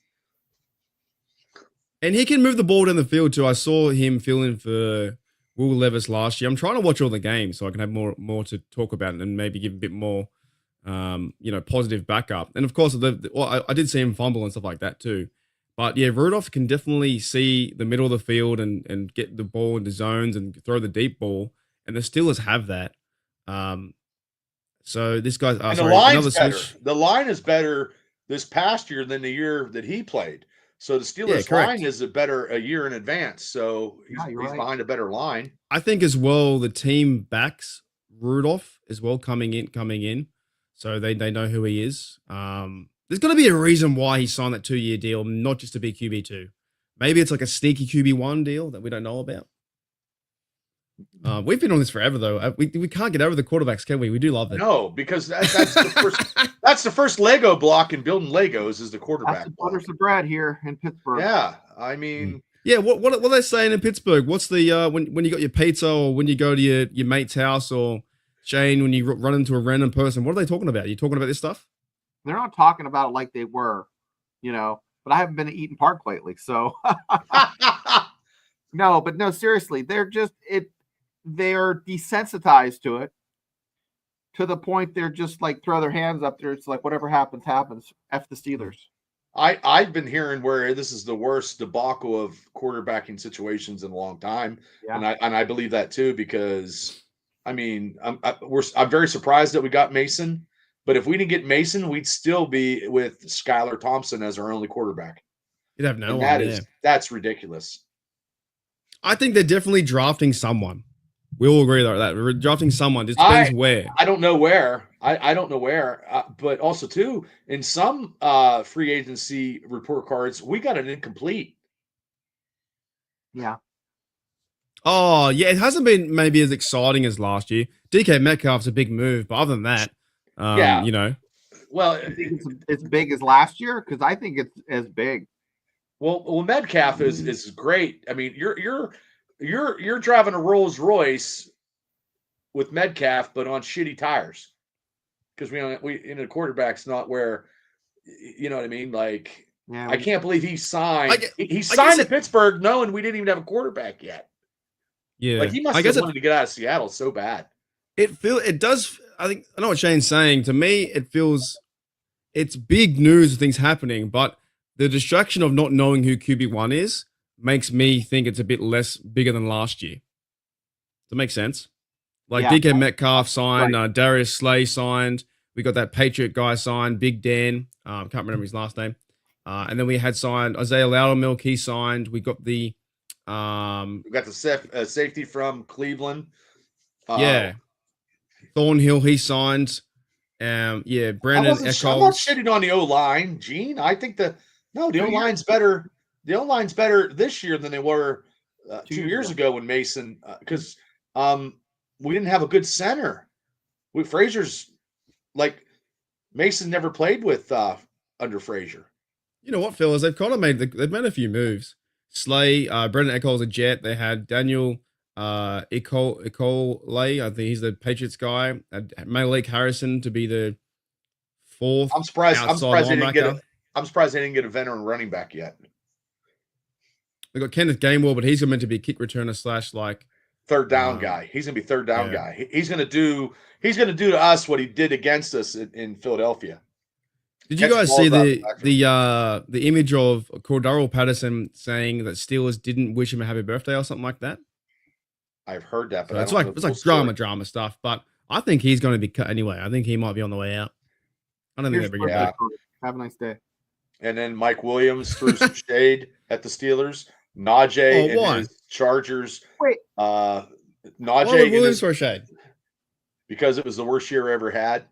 And he can move the ball down the field too. I saw him fill in for Will Levis last year. I'm trying to watch all the games so I can have more to talk about and maybe give a bit more, positive backup. And of course, I did see him fumble and stuff like that too. But yeah, Rudolph can definitely see the middle of the field and get the ball into zones and throw the deep ball. And the Steelers have that. So this guy's the line's better. The line is better this past year than the year that he played. So the Steelers line is a year in advance. So he's behind a better line. I think as well the team backs Rudolph as well coming in. So they know who he is. There's got to be a reason why he signed that 2-year deal, not just to be QB2. Maybe it's like a sneaky QB1 deal that we don't know about. We've been on this forever, though. We can't get over the quarterbacks, can we? We do love it. No, because that's the first. That's the first Lego block in building Legos is the quarterback. That's the butters of bread here in Pittsburgh. Yeah, I mean, yeah. What are they saying in Pittsburgh? What's the when you got your pizza or when you go to your mate's house or Shane when you run into a random person? What are they talking about? Are you talking about this stuff? They're not talking about it like they were, But I haven't been to Eaton Park lately, so no, seriously, they're desensitized to it to the point they're just like throw their hands up there. It's like whatever happens. F the Steelers. I've been hearing where this is the worst debacle of quarterbacking situations in a long time, and I believe that too because I mean I'm very surprised that we got Mason, but if we didn't get Mason, we'd still be with Skylar Thompson as our only quarterback. You'd have no one. That's ridiculous. I think they're definitely drafting someone. We all agree that we're drafting someone. It depends where. I don't know where. I don't know where. But also, too, in some free agency report cards, we got an incomplete. Yeah. Oh, yeah. It hasn't been maybe as exciting as last year. DK Metcalf's a big move, but other than that, Well, it's as big as last year because I think it's as big. Well, Metcalf is great. I mean, you're driving a Rolls Royce with Metcalf, but on shitty tires because we in a quarterback's not where, you know what I mean. Like, I can't believe he signed. He signed to Pittsburgh knowing we didn't even have a quarterback yet. Yeah, like he must have wanted to get out of Seattle so bad. It does. I know what Shane's saying. To me, it feels it's big news of things happening, but the distraction of not knowing who QB1 is makes me think it's a bit less bigger than last year. Does that make sense? Like DK Metcalf signed, Darius Slay signed. We got that Patriot guy signed, Big Dan. Can't remember his last name. And then we had signed Isaiah Loudermilk. He signed. We got the we got the safety from Cleveland. Thornhill. He signed. Brandon Echols. I'm not shitting on the O-line, Gene. I think the O-line's better. The O-line's better this year than they were 2 years ago when Mason, because we didn't have a good center. Frazier's like Mason never played with under Frazier. You know what, fellas? They've kind of made a few moves. Slay, Brendan Echols a Jet. They had Daniel Ecole. I think he's the Patriots guy. Malik Harrison to be the fourth. I'm surprised they didn't get I'm surprised they didn't get a veteran running back yet. They got Kenneth Gainwell, but he's meant to be a kick returner / like Third down guy. He's gonna be third down guy. He's gonna do to us what he did against us in Philadelphia. Did you guys see the image of Cordero Patterson saying that Steelers didn't wish him a happy birthday or something like that? I've heard that, but So it's like drama stuff. But I think he's going to be cut anyway. I think he might be on the way out. I don't think they're bringing him back. Have a nice day. And then Mike Williams threw some shade at the Steelers. Najee and his Chargers. Wait. Najee Williams for shade? Because it was the worst year I ever had.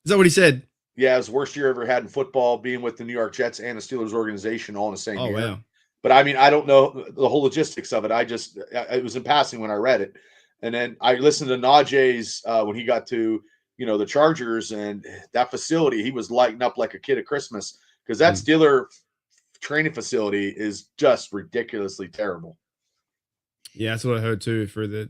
Is that what he said? Yeah, it was the worst year I ever had in football, being with the New York Jets and the Steelers organization all in the same year. Wow. But I mean, I don't know the whole logistics of it. It was in passing when I read it. And then I listened to Najee's when he got to, the Chargers and that facility, he was lighting up like a kid at Christmas because that Steeler training facility is just ridiculously terrible. Yeah, that's what I heard too for the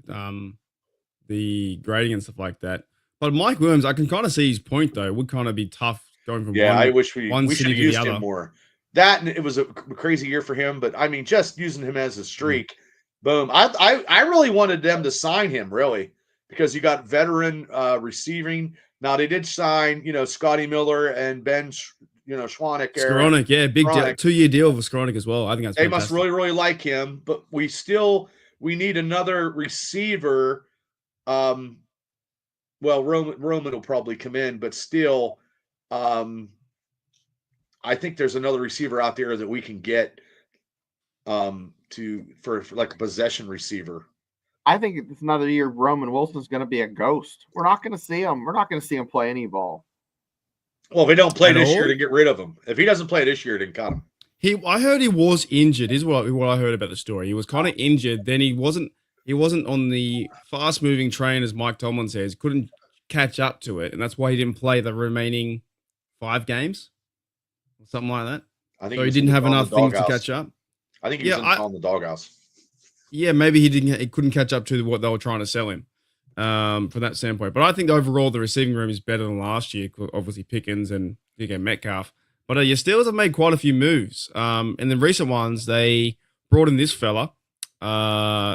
grading and stuff like that. But Mike Williams, I can kind of see his point though. It would kind of be tough going from I wish we should have used him more. That and it was a crazy year for him, but I mean, just using him as a streak, boom. I really wanted them to sign him really because you got veteran receiving. Now they did sign, Scotty Miller and Ben, Schwannick. Skowronek, yeah, big 2-year deal for Skowronek as well. I think that's they fantastic. must really, really like him, but we need another receiver. Well, Roman will probably come in, but still, I think there's another receiver out there that we can get for like a possession receiver. I think it's another year Roman Wilson's going to be a ghost. We're not going to see him. We're not going to see him play any ball. Well, if they don't play this year, to get rid of him. If he doesn't play this year, then cut him. I heard he was injured. Is what I heard about the story. He was kind of injured. Then he wasn't on the fast-moving train, as Mike Tomlin says. Couldn't catch up to it, and that's why he didn't play the remaining 5 games, or something like that. I think so he didn't have enough things to catch up. I think he was on the doghouse. Yeah, maybe he couldn't catch up to what they were trying to sell him from that standpoint. But I think overall the receiving room is better than last year. Obviously Pickens and Metcalf. But your Steelers have made quite a few moves. In the recent ones, they brought in this fella.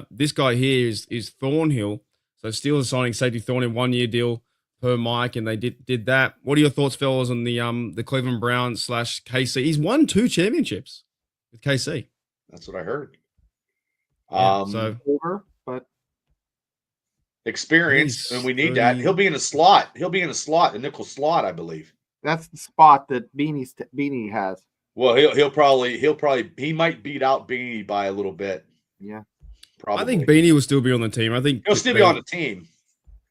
This guy here is Thornhill. So Steelers signing safety Thornhill 1-year deal per Mike, and they did that. What are your thoughts, fellas, on the Cleveland Browns / KC? He's won 2 championships with KC. That's what I heard. So over, but experience, and we need that. He'll be in a slot. A nickel slot, I believe. That's the spot that Beanie has. Well, he might beat out Beanie by a little bit. Yeah, probably. I think Beanie will still be on the team. I think he'll still be on the team.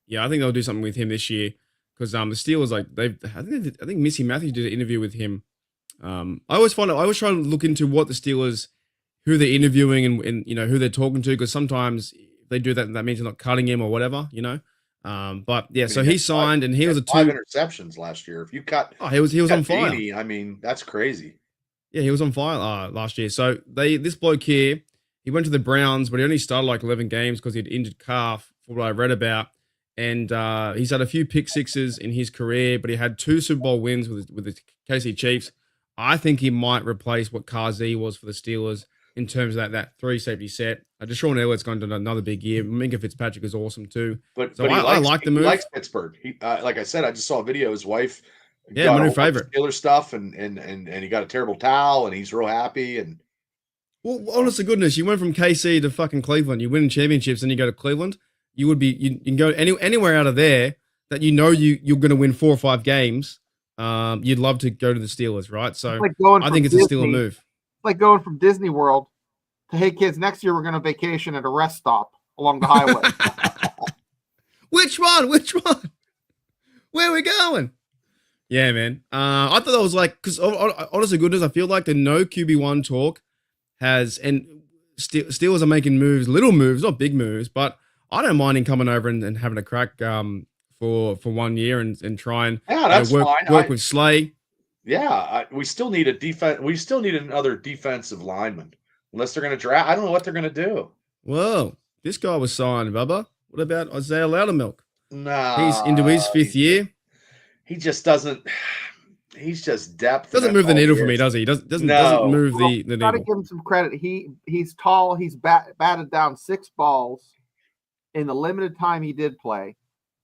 Yeah, I think they'll do something with him this year because the Steelers I think Missy Matthews did an interview with him. I always try to look into what the Steelers, who they're interviewing and who they're talking to, because sometimes if they do that means they're not cutting him or whatever, But yeah, so he signed and he was 5 interceptions last year. If you cut, he was on fire. I mean, that's crazy. Yeah, he was on fire last year. So this bloke here, he went to the Browns, but he only started like 11 games because he had injured calf, for what I read about. And he's had a few pick sixes in his career, but he had 2 Super Bowl wins with the KC Chiefs. I think he might replace what Kazi was for the Steelers in terms of that 3 safety set. Deshaun Elliott's going to another big year. Minka Fitzpatrick is awesome too. But I like the move. He likes Pittsburgh. He, like I said, I just saw a video. His wife, my new favorite, Steelers stuff, and he got a terrible towel, and he's real happy. And well, honest to goodness, you went from KC to fucking Cleveland. You win championships, and you go to Cleveland. You can go anywhere out of there that you're going to win 4 or 5 games. You'd love to go to the Steelers, right? So I think it's a Steeler move. It's like going from Disney World to, hey kids, next year we're going to vacation at a rest stop along the highway. Which one? Where are we going? Yeah, man. I thought that was like, because honest to goodness, I feel like the no QB1 talk and Steelers are making little moves, not big moves, but I don't mind him coming over and having a crack for 1 year and try and work with Slay. Yeah, we still need a defense. We still need another defensive lineman, unless they're going to draft. I don't know what they're going to do. Whoa, this guy was signed, Bubba. What about Isaiah Loudermilk? No, He's into his 5th year. He just doesn't. he's just depth. and Doesn't that's move the all he needle for me, is. does he? Doesn't No. move Well, the Got to needle. give him some credit. He's tall. He's batted down 6 balls in the limited time he did play.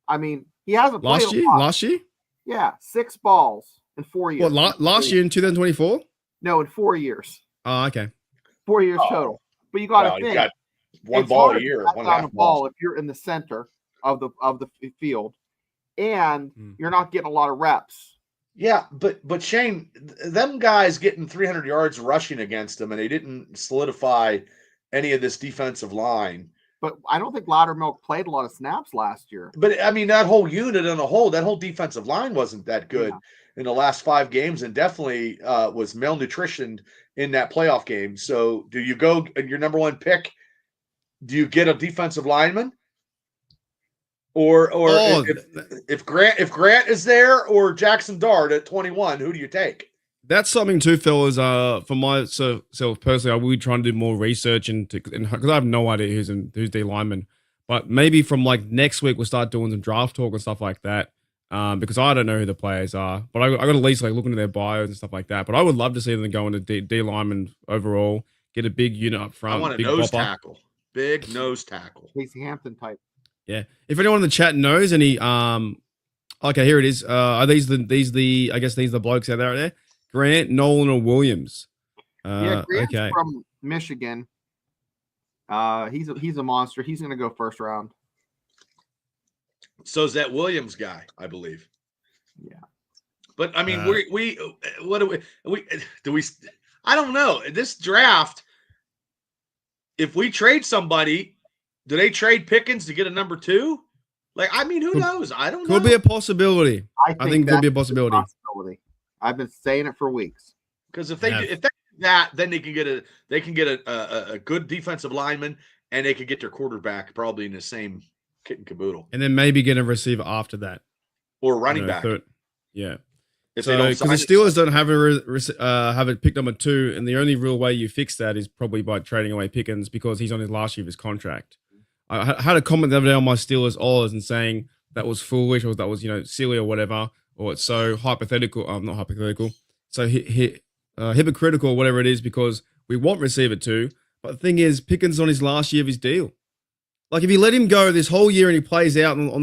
I mean, he hasn't played Last a year? lot. Last year? Yeah, 6 balls in 4 years. What, last year in 2024? No, in 4 years. Oh, okay. 4 years Oh. total. But you got to Well, he's think. got one It's ball hard a to year, bat one down half the ball. ball if you're in the center of the field, and Hmm. you're not getting a lot of reps. Yeah, but Shane, them guys getting 300 yards rushing against them, and they didn't solidify any of this defensive line. But I don't think Loudermilk played a lot of snaps last year. But I mean, that whole unit on a whole, that whole defensive line wasn't that good in the last 5 games, and definitely was malnutritioned in that playoff game. So, do you go your number 1 pick? Do you get a defensive lineman, or Oh, if Grant is there, or Jackson Dart at 21? Who do you take? that's something too, fellas. For myself personally, I will be trying to do more research into because I have no idea who's D lineman. But maybe from like next week we'll start doing some draft talk and stuff like that. Because I don't know who the players are, but I got to at least like look into their bios and stuff like that. But I would love to see them go into D lineman overall, get a big unit up front. I want a big nose bopper. tackle, big nose tackle. Casey Hampton type. Yeah. If anyone in the chat knows any, okay, here it is. Are these the I guess these are the blokes out there? Grant, Nolan, or Williams? Yeah, Grant's Okay. from Michigan. He's a monster. He's going to go first round. So is that Williams guy, I believe. Yeah. But I mean, what do we I don't know. This draft, if we trade somebody, do they trade Pickens to get a number 2? Like, I mean, who knows? I don't know. Could be a possibility. I think could be a that's possibility. I've been saying it for weeks. Because if they Yeah. do that, then they can get a good defensive lineman, and they could get their quarterback probably in the same kit and caboodle, And then maybe get a receiver after that. or running You know, back. third. Yeah. If So they don't because sign the Steelers don't have a pick number 2, and the only real way you fix that is probably by trading away Pickens because he's on his last year of his contract. I had a comment the other day on my Steelers Oilers and saying that was foolish, or that was silly or whatever, or it's so hypothetical. Not hypothetical. So hypocritical or whatever it is, because we want receiver 2, but the thing is Pickens on his last year of his deal. Like if you let him go this whole year and he plays out on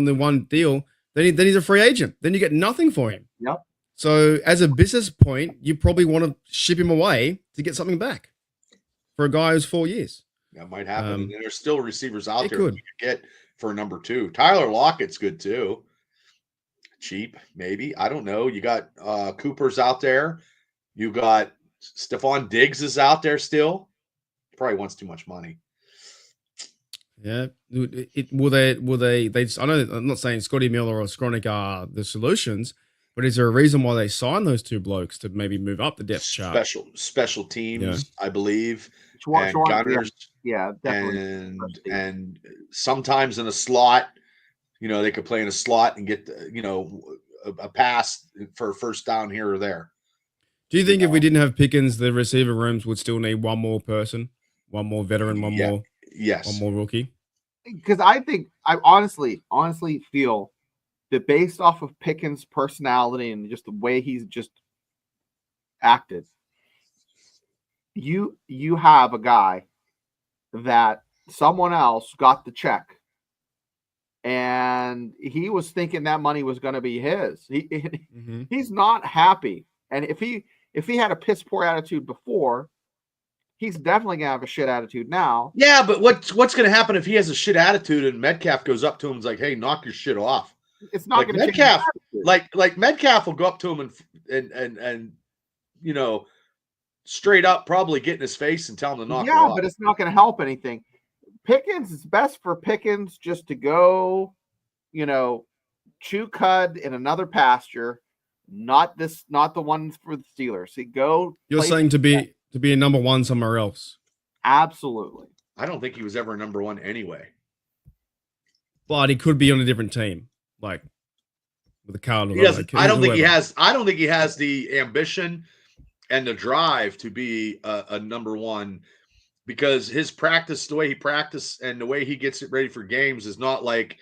the one deal, then he's a free agent. Then you get nothing for him. Yep. So as a business point, you probably want to ship him away to get something back for a guy who's 4 years. That might happen. And there's still receivers out it there could. you could get for number 2. Tyler Lockett's good too. Cheap, maybe. I don't know. You got Cooper's out there. You got Stephon Diggs is out there still. Probably wants too much money. Yeah. Will they I know I'm not saying Scotty Miller or Skronik are the solutions, but is there a reason why they signed those 2 blokes to maybe move up the depth chart? Special teams, Yeah. I believe. Schwartz, And gunners, yeah, definitely. and sometimes in a slot, they could play in a slot and get a pass for a first down here or there. Do you think if we didn't have Pickens, the receiver rooms would still need one more person, one more veteran, one more rookie? Because I honestly feel that based off of Pickens' personality and just the way he's just acted, you have a guy that someone else got the check, and he was thinking that money was going to be his. He's not happy, and if he had a piss poor attitude before, he's definitely gonna have a shit attitude now. Yeah, but what's going to happen if he has a shit attitude and Metcalf goes up to him and is like, "Hey, knock your shit off"? It's not Like going to Metcalf, like Metcalf will go up to him and straight up probably get in his face and tell him to knock it off. but it's not going to help anything. Pickens, it's best for Pickens just to go, chew cud in another pasture, not the one for the Steelers. You're saying to be a number 1 somewhere else. Absolutely. I don't think he was ever number 1 anyway. But he could be on a different team, like with the Cardinals. He doesn't. I don't think he whoever. has. I don't think he has the ambition and the drive to be a number 1, because his practice, the way he practiced and the way he gets it ready for games, is not like,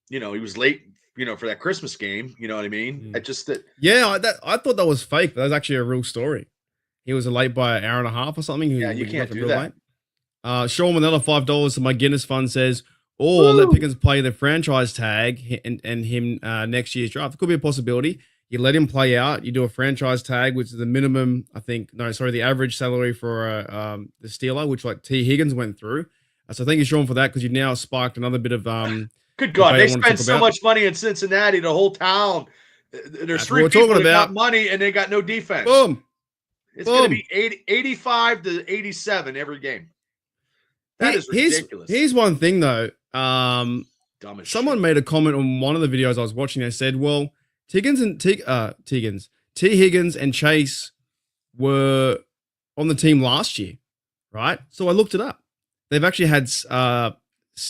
he was late for that Christmas game. You know what I mean? Mm. I just that Yeah, I thought that was fake, but that was actually a real story. He was late by an hour and a half or something. Yeah, you can't do that. Sean with another $5 to my Guinness fund says, or let Pickens play the franchise tag and him next year's draft. It could be a possibility. You let him play out. You do a franchise tag, which is the minimum, the average salary for the Steeler, which like T. Higgins went through. So thank you, Sean, for that, because you've now sparked another bit of good God, debate they I wanna spend talk so about. much money in Cincinnati, the whole town. There's That's three what we're people talking that got about. money and they got no defense. Boom. It's going to Boom. be 85 to 87 every game. That is ridiculous. Here's one thing though. Dumb as Someone shit. made a comment on one of the videos I was watching. They said, "Well, T. Higgins and Chase were on the team last year, right?" So I looked it up. They've actually had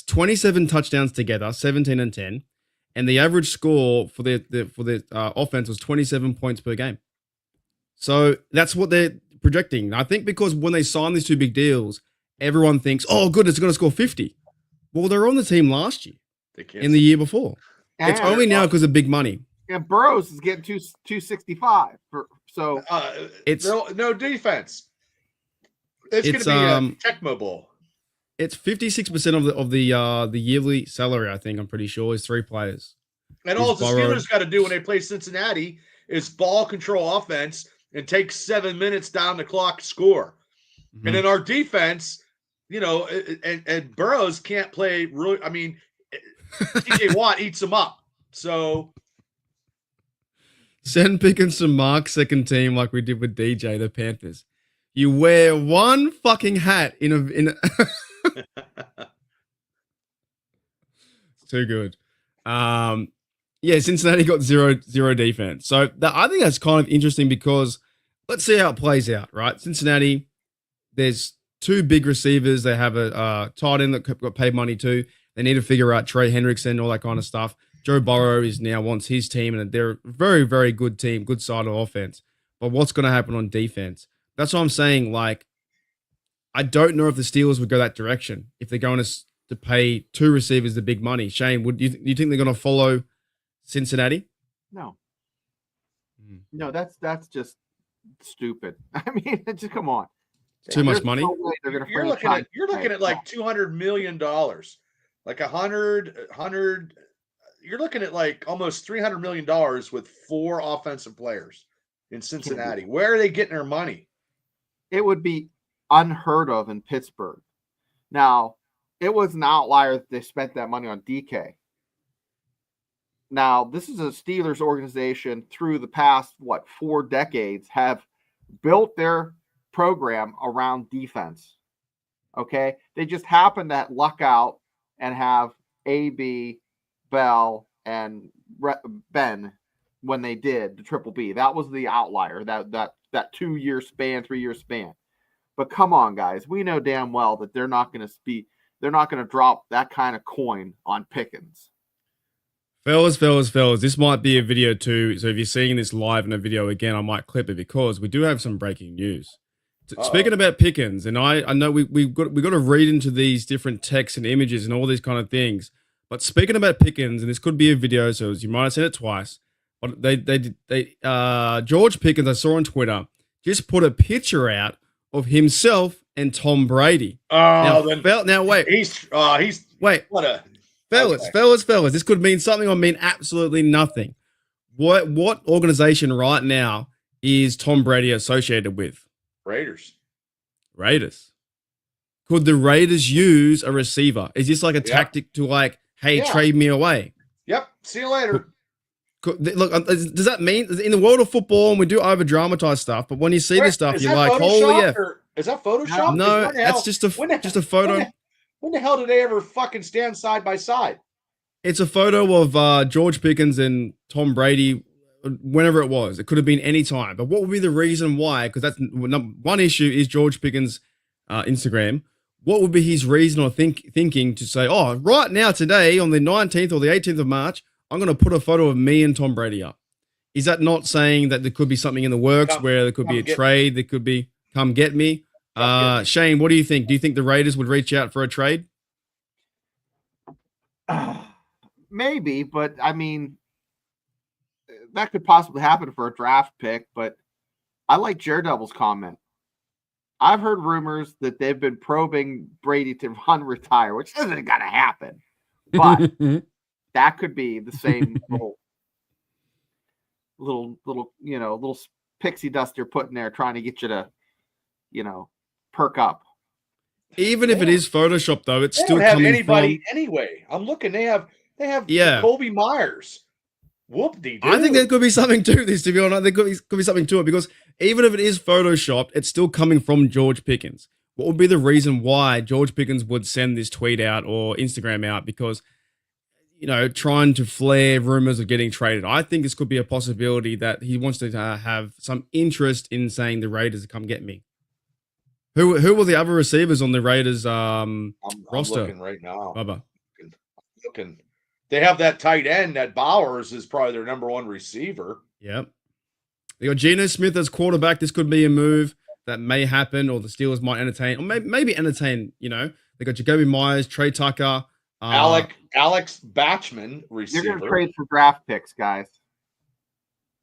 27 touchdowns together, 17 and 10, and the average score for the offense was 27 points per game. So that's what they're projecting. I think because when they sign these two big deals, everyone thinks, "Oh, good, it's going to score 50." Well, they're on the team last year They can't and the year before. It's And- only now because of big money. And Burrows is getting 265. So It's no defense. It's going It's, to be a Tecmo Bowl. it's 56% of the yearly salary. I think I'm pretty sure is 3 players. And all He's the borrowed. Steelers got to do when they play Cincinnati is ball control offense and take 7 minutes down the clock to score. Mhm. And then our defense, and Burrows can't play really. I mean, TJ Watt eats him up. So Send Pickens to Mark's second team like we did with DJ, the Panthers. You wear one fucking hat in a It's too good. Yeah, Cincinnati got zero defense. So I think that's kind of interesting because let's see how it plays out, right? Cincinnati, there's 2 big receivers. They have a tight end that got paid money too. They need to figure out Trey Hendrickson, all that kind of stuff. Joe Burrow wants his team, and they're a very, very good team, good side of offense. But what's going to happen on defense? That's what I'm saying. Like, I don't know if the Steelers would go that direction if they're going to pay 2 receivers the big money. Shane, would you think they're going to follow Cincinnati? no, Mm. no, that's just stupid. I mean, just come on. Too much There's money? no way they're gonna you're looking franchise at like $200 million, like 100. You're looking at like almost $300 million with 4 offensive players in Cincinnati. Where are they getting their money? It would be unheard of in Pittsburgh. Now, it was an outlier that they spent that money on DK. Now, this is a Steelers organization through the past, 4 decades have built their program around defense. Okay. They just happen to luck out and have AB, Bell, and Ben when they did the Triple B. That was the outlier, that 2-year span, 3-year span. But come on, guys. We know damn well that they're not going to drop that kind of coin on Pickens. Fellas, this might be a video too. So if you're seeing this live in a video again, I might clip it because we do have some breaking news. Speaking about Pickens, and I know we've got to read into these different texts and images and all these kind of things. But speaking about Pickens, and this could be a video, so you might have seen it twice. But George Pickens, I saw on Twitter, just put a picture out of himself and Tom Brady. Now wait, he's wait. what a Fellas, this could mean something or mean absolutely nothing. What organization right now is Tom Brady associated with? Raiders. Could the Raiders use a receiver? Is this like a tactic to like, hey, trade me away? Yep. See you later. Look, does that mean in the world of football, and we do over dramatize stuff, but when you see this stuff, you're like, holy yeah. Is that Photoshop? No, that's just a photo. When the hell did they ever fucking stand side by side? It's a photo of George Pickens and Tom Brady, whenever it was. It could have been any time. But what would be the reason why? Because that's one issue is George Pickens' Instagram. What would be his reason or thinking to say, oh, right now, today, on the 19th or the 18th of March, I'm going to put a photo of me and Tom Brady up? Is that not saying that there could be something in the works where there could be a trade? There could be, come get me. Shane, what do you think? Do you think the Raiders would reach out for a trade? maybe, but I mean, that could possibly happen for a draft pick. But I like Daredevil's comment. I've heard rumors that they've been probing Brady to retire, which isn't going to happen. But that could be the same little pixie dust you're putting there, trying to get you to, perk up. Even if it is Photoshop, though, it's They still don't have coming anybody from. anyway. I'm looking. They have Yeah. Kobe Myers. Whoop-de-doo. I think there could be something to this, to be honest. There could be something to it, because even if it is Photoshopped, it's still coming from George Pickens. What would be the reason why George Pickens would send this tweet out or Instagram out? Because, trying to flare rumors of getting traded. I think this could be a possibility that he wants to have some interest in saying the Raiders to come get me. Who were the other receivers on the Raiders I'm roster? looking right now. Bubba. Looking. They have that tight end. That Bowers is probably their number one receiver. Yep. They got Geno Smith as quarterback. This could be a move that may happen, or the Steelers might entertain, or maybe entertain. They got Jacoby Myers, Trey Tucker, Alex Batchman, receiver. You're going to trade for draft picks, guys.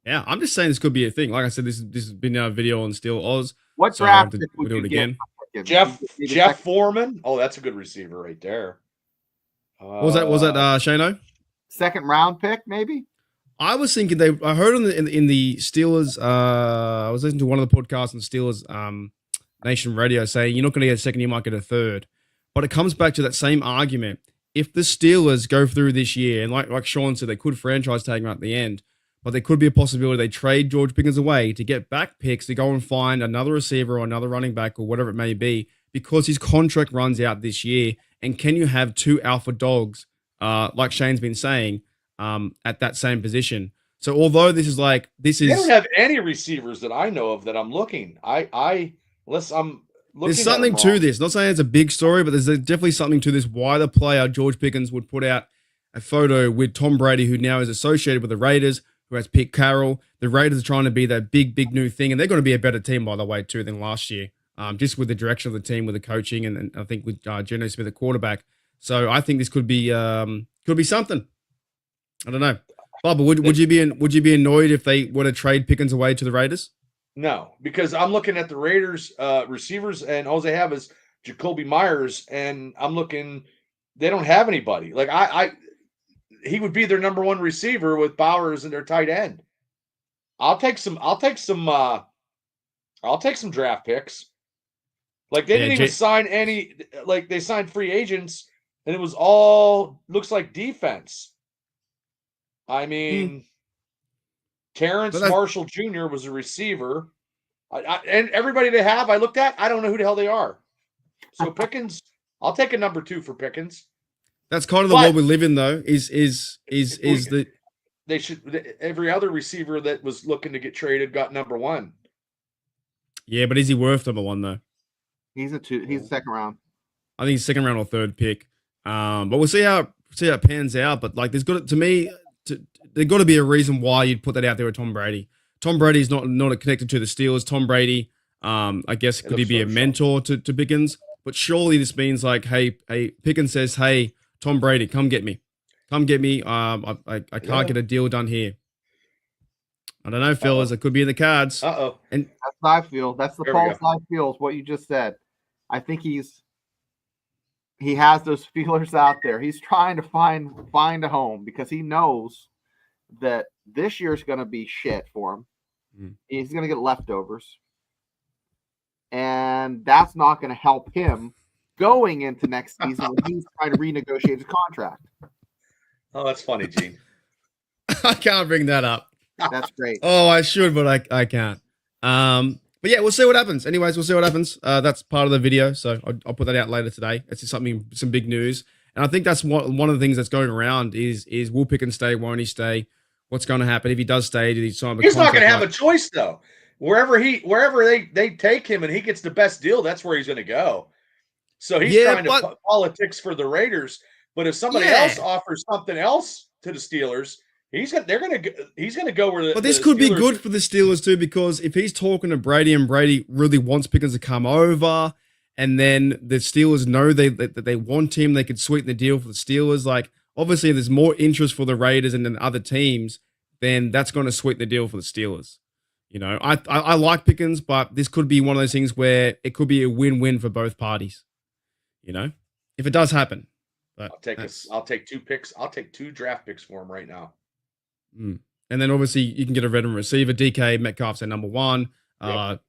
Yeah, I'm just saying this could be a thing. Like I said, this has been a video on Steel Oz. What So draft I'll pick we'll would do you it get again. for Pickens? Jeff Maybe Foreman. Oh, that's a good receiver right there. What was that? Shano? second round pick, maybe? I was thinking I heard in the Steelers. I was listening to one of the podcasts on Steelers Nation Radio saying you're not going to get a second, you might get a third. But it comes back to that same argument. If the Steelers go through this year, and like Sean said, they could franchise tag him at the end, but there could be a possibility they trade George Pickens away to get back picks to go and find another receiver or another running back or whatever it may be, because his contract runs out this year. And can you have two alpha dogs, like Shane's been saying, at that same position? So although they don't have any receivers that I know of that I'm looking. Unless I'm looking. There's something to this. Not saying it's a big story, but there's definitely something to this. Why the player George Pickens would put out a photo with Tom Brady, who now is associated with the Raiders, who has Pete Carroll. The Raiders are trying to be that big new thing, and they're going to be a better team, by the way, too, than last year. Just with the direction of the team, with the coaching, and I think with Geno Smith at quarterback. So I think this could be something. I don't know. Bubba, would you be annoyed if they were to trade Pickens away to the Raiders? No, because I'm looking at the Raiders receivers, and all they have is Jacoby Myers, and I'm looking. They don't have anybody. Like he would be their number one receiver with Bowers and their tight end. I'll take some draft picks. Like they didn't even sign any. Like they signed free agents, and it was all looks like defense. I mean, Terrence Marshall Jr. was a receiver, and everybody they have I looked at, I don't know who the hell they are. So Pickens, I'll take a number 2 for Pickens. That's kind of the world we live in, though. They should every other receiver that was looking to get traded got number 1. Yeah, but is he worth number 1 though? He's a second round. I think he's second round or third pick. But we'll see how it pans out. But like, there's got to be a reason why you'd put that out there with Tom Brady. Tom Brady is not connected to the Steelers. Tom Brady, I guess, could he be a mentor to Pickens? But surely this means like, hey, Pickens says, hey, Tom Brady, come get me. I can't get a deal done here. I don't know, fellas. It could be in the cards. And that's what I feel. That's the pulse I feel is what you just said. I think he has those feelers out there. He's trying to find a home because he knows that this year's going to be shit for him. He's going to get leftovers. And that's not going to help him going into next season when he's trying to renegotiate his contract. Oh, that's funny, Gene. I can't bring that up. That's great. Oh, I should, but I can't. But yeah, we'll see what happens. Anyways, we'll see what happens. That's part of the video, so I'll put that out later today. It's just some big news, and I think that's one of the things that's going around is will Pickens stay? Won't he stay? What's going to happen if he does stay? Did he sign? He's not going to have a choice though. Wherever they take him and he gets the best deal, that's where he's going to go. So he's trying to politics for the Raiders. But if somebody else offers something else to the Steelers, he's going to go where. But this could be good for the Steelers too, because if he's talking to Brady and Brady really wants Pickens to come over, and then the Steelers know that they want him, they could sweeten the deal for the Steelers. Like, Obviously, if there's more interest for the Raiders and then other teams, then that's going to sweeten the deal for the Steelers. You know, I like Pickens, but this could be one of those things where it could be a win-win for both parties. You know, if it does happen. But I'll take 2 picks. I'll take 2 draft picks for him right now. And then obviously you can get a veteran receiver. DK Metcalf's at number 1. Yep.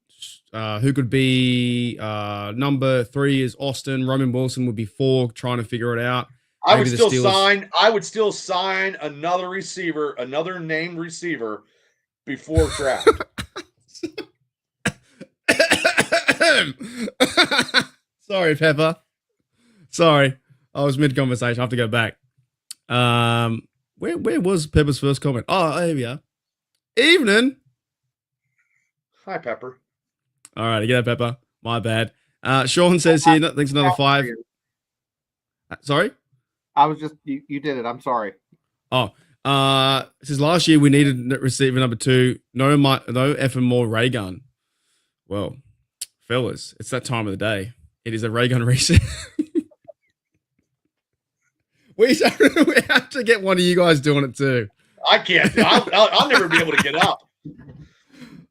Who could be number 3 is Austin. Roman Wilson would be 4, trying to figure it out. I would still sign another receiver, another named receiver before draft. Sorry, Pepper. Sorry. I was mid-conversation. I have to go back. Where was Pepper's first comment? Oh, here we are. Evening. Hi, Pepper. All right, get that, Pepper. My bad. Sean says here, thanks another 5. Sorry? I was just you did it. I'm sorry. Oh, since last year we needed receiver number 2. No effing more ray gun. Well, fellas, it's that time of the day. It is a ray gun reset. We have to get one of you guys doing it too. I can't. I'll never be able to get up.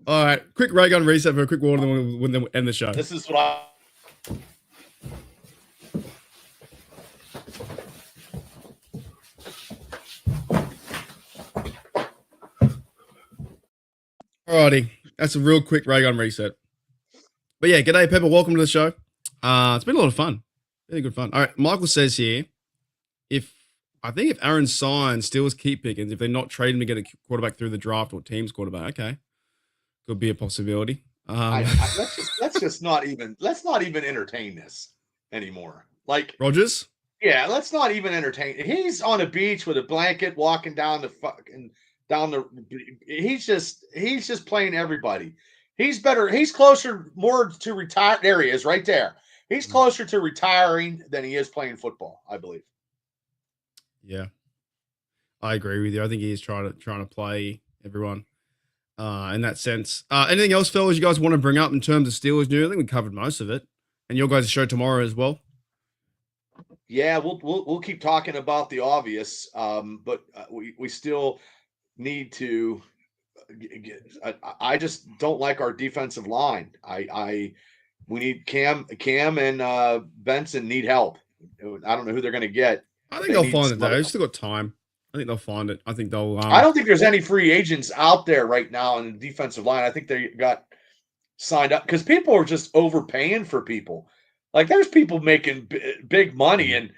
All right, quick ray gun reset for a quick water, then we'll end the show. This is what I. Alrighty, that's a real quick ray gun reset. But yeah, g'day Pepper, welcome to the show. It's been a lot of fun, really good fun. All right, Michael says here, if Aaron signs, Steelers keep Pickens. If they're not trading to get a quarterback through the draft or team's quarterback, okay, could be a possibility. Let's not even entertain this anymore. Like Rodgers. Yeah, let's not even entertain. He's on a beach with a blanket, walking down he's just playing everybody. He's closer more to retire. There he is, right there. He's closer to retiring than he is playing football, I believe. Yeah, I agree with you. I think he is trying to play everyone in that sense. Anything else, fellas, you guys want to bring up in terms of Steelers news? I think we covered most of it, and your guys' show tomorrow as well. Yeah, we'll keep talking about the obvious, but we still need to. I just don't like our defensive line. We need Cam and Benson need help. I don't know who they're going to get. I think they'll find it though. They've still got time. I think they'll find it. I think they'll. I don't think there's any free agents out there right now in the defensive line. I think they got signed up because people are just overpaying for people. Like there's people making big money and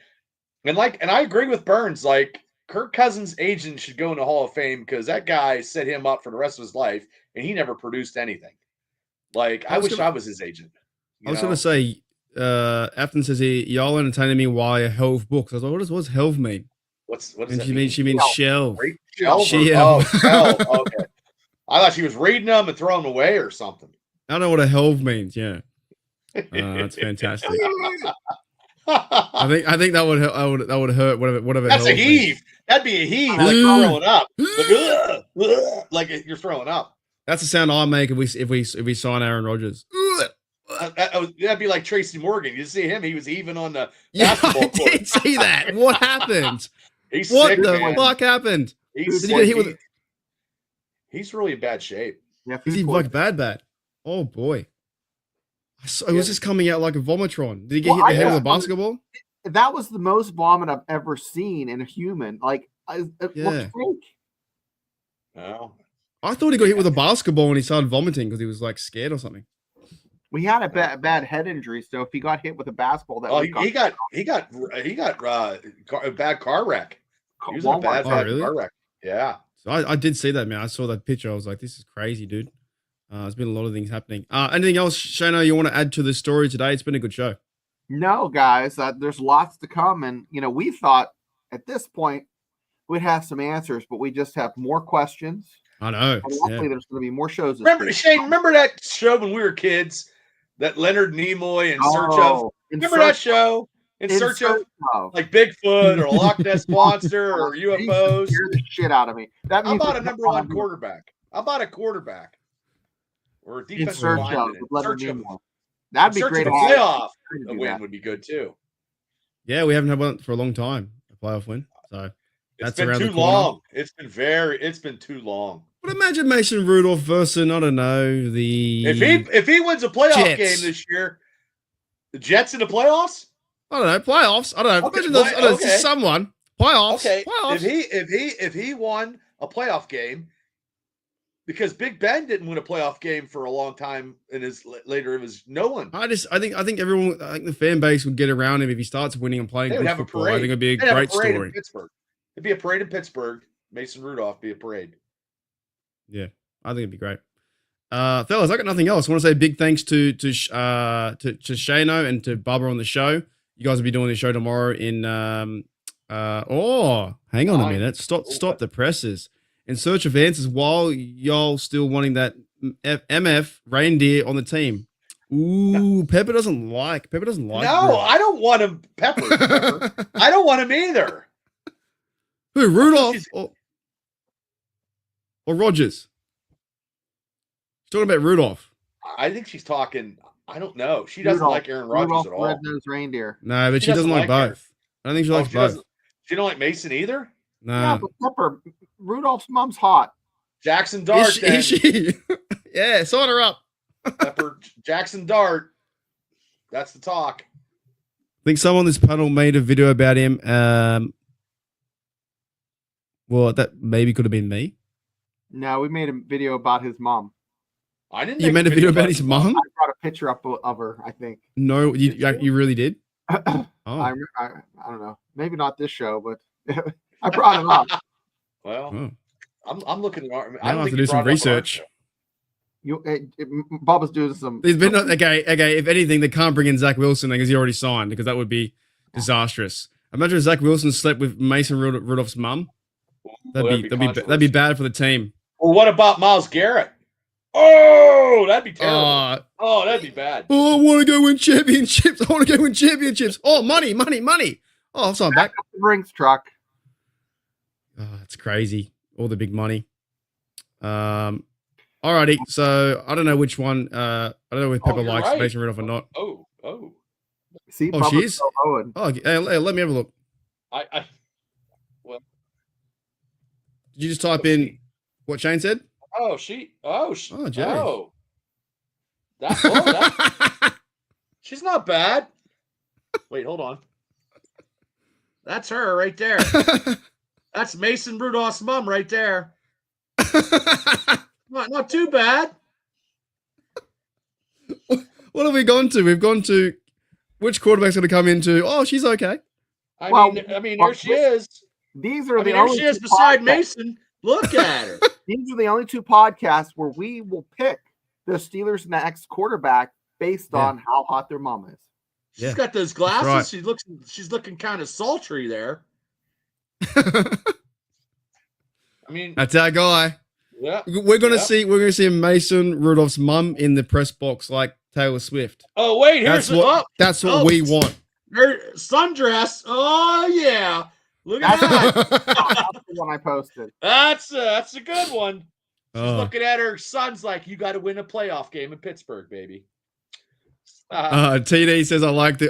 I agree with Burns. Like Kirk Cousins' agent should go in the Hall of Fame because that guy set him up for the rest of his life and he never produced anything. Like I wish I was his agent. I was going to say. Afton says here, y'all entertaining me while I helve books. I was like, what does helve mean? What does that mean? She means shelve. Shelve. Shelve. Okay. I thought she was reading them and throwing them away or something. I don't know what a helve means. Yeah, that's fantastic. I think that would hurt. Whatever. That's a heave. Means. That'd be a heave, like throwing up, like you're throwing up. That's the sound I make if we sign Aaron Rodgers. That'd be like Tracy Morgan. You see him; he was even on the basketball court. I did see that. What happened? What the fuck happened? He's really in bad shape. Yeah, is he like bad? Oh boy! It was just coming out like a vomitron. Did he get hit in the head with a basketball? That was the most vomit I've ever seen in a human. Like, it looked fake. No, I thought he got hit with a basketball and he started vomiting because he was like scared or something. We had a bad head injury, so if he got hit with a basketball, he got a bad car wreck. He was in a bad car wreck. Yeah. So I did see that, man. I saw that picture. I was like, this is crazy, dude. There's been a lot of things happening. Anything else, Shana, you want to add to the story today? It's been a good show. No, guys, there's lots to come, and we thought at this point we'd have some answers, but we just have more questions. I know. And hopefully there's going to be more shows. Remember that show when we were kids? That Leonard Nimoy in search of. Remember that show? In search of like Bigfoot or Loch Ness Monster or UFOs. Scare the shit out of me. How about a number one quarterback? How about a quarterback or a defensive lineman? That'd be great. A playoff win would be good too. Yeah, we haven't had one for a long time. A playoff win. So It's that's been around too the corner. long. It's been too long. But imagine Mason Rudolph versus, I don't know, the If he wins a playoff Jets. game this year, the Jets in the playoffs. I don't know, playoffs. I don't know. Okay, Imagine those, I don't know, okay. someone. Playoffs. Okay, Playoffs. if he won a playoff game, because Big Ben didn't win a playoff game for a long time in his later, it was no one. I think everyone, I think the fan base would get around him if he starts winning and playing They would good have a football. parade. I think it'd be a They'd have great parade story. in Pittsburgh. It'd be a parade in Pittsburgh. Mason Rudolph be a parade. Yeah, I think it'd be great. Fellas, I got nothing else. I want to say big thanks to Shano and to Bubba on the show. You guys will be doing the show tomorrow in hang on a minute. Stop the presses. In search of answers while y'all still wanting that MF reindeer on the team. Ooh, Pepper doesn't like. No, Rudolph. I don't want him. Pepper. I don't want him either. Who, Rudolph She's- or Rogers? She's talking about Rudolph. I think she's talking. I don't know. She doesn't Rudolph- like Aaron Rodgers Rudolph at all. Red-Nosed Reindeer. No, but She she doesn't doesn't like like her. both. I don't think she Oh, likes she both. doesn't. She don't like Mason either. No. Yeah, but Pepper, Rudolph's mom's hot. Jackson Dart. Is she? Yeah, sign her up. Pepper Jackson Dart. That's the talk. I think someone on this panel made a video about him. Well, that maybe could have been me. No, we made a video about his mom. I didn't. You make made a video about his mom? I brought a picture up of her, I think. No, you really did. I Oh, don't know. Maybe not this show, but I brought it up. Well, oh. I'm looking at. I Now don't I have think to you do some brought it up on our research. show. Bubba's doing some. There's been okay. If anything, they can't bring in Zach Wilson because he already signed, because that would be disastrous. Imagine if Zach Wilson slept with Mason Rudolph's mum. That'd be bad for the team. Or what about Myles Garrett? Oh, that'd be terrible. Oh, Oh, that'd be bad. I want to go win championships. Oh, money. Oh, I'll sign back. The Brinks truck. Oh, that's crazy. All the big money. Alrighty. So I don't know which one. I don't know if Pepper you're likes right. Mason Rudolph or not. Oh. See, Oh, Bubba's she is? so Owen. Oh, hey, let me have a look. I Did you just type in what Shane said? oh she Oh, Jerry. oh that she's not bad. Wait, hold on. That's her right there. That's Mason Rudolph's mom right there. Not too bad. What have we gone to? We've gone to which quarterback's going to come into? Oh, she's okay. I mean, there she is. These are I the mean, there only she is two beside podcasts- Mason. Look at her. These are the only two podcasts where we will pick the Steelers' next quarterback based Yeah. on how hot their mom is. She's Yeah. got those glasses. right. She's looking kind of sultry there. I mean, That's our guy. yeah. We're gonna Yeah. see Mason Rudolph's mum in the press box like Taylor Swift. Oh wait, here's That's what oh. we want. her sundress. Oh yeah, look at that. That's the one I posted. That's a good one. She's Oh. looking at her son's like, you got to win a playoff game in Pittsburgh, baby. TD says I like the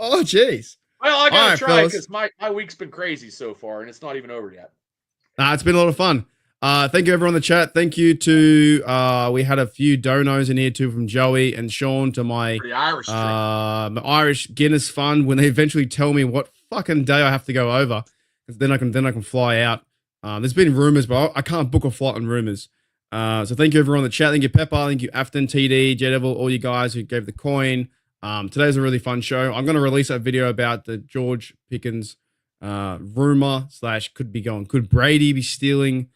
jeez. Well, I All gotta right, try fellas. because my week's been crazy so far, and it's not even over yet. It's been a lot of fun. Thank you everyone in the chat. Thank you to we had a few donos in here too from Joey and Sean to my Pretty Irish streak. my Irish Guinness fund when they eventually tell me what fucking day I have to go over. 'Cause then I can fly out. There's been rumors, but I can't book a flight on rumors. So thank you everyone in the chat. Thank you Pepper. Thank you Afton, TD, Jedevil, all you guys who gave the coin. Today's a really fun show. I'm going to release that video about the George Pickens rumor / could Brady be stealing,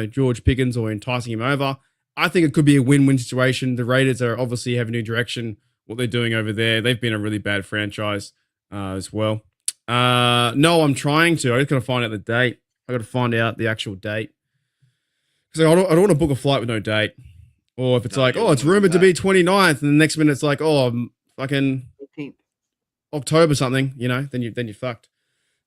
George Pickens or enticing him over? I think it could be a win-win situation. The Raiders are obviously have a new direction, what they're doing over there. They've been a really bad franchise as well. No, I'm trying to. I just got to find out the date. I got to find out the actual date. Because I don't want to book a flight with no date. Or if it's No, like, you oh, it's wouldn't rumored do to be 29th, and the next minute it's like, oh, fucking 18th. October something, then you're fucked.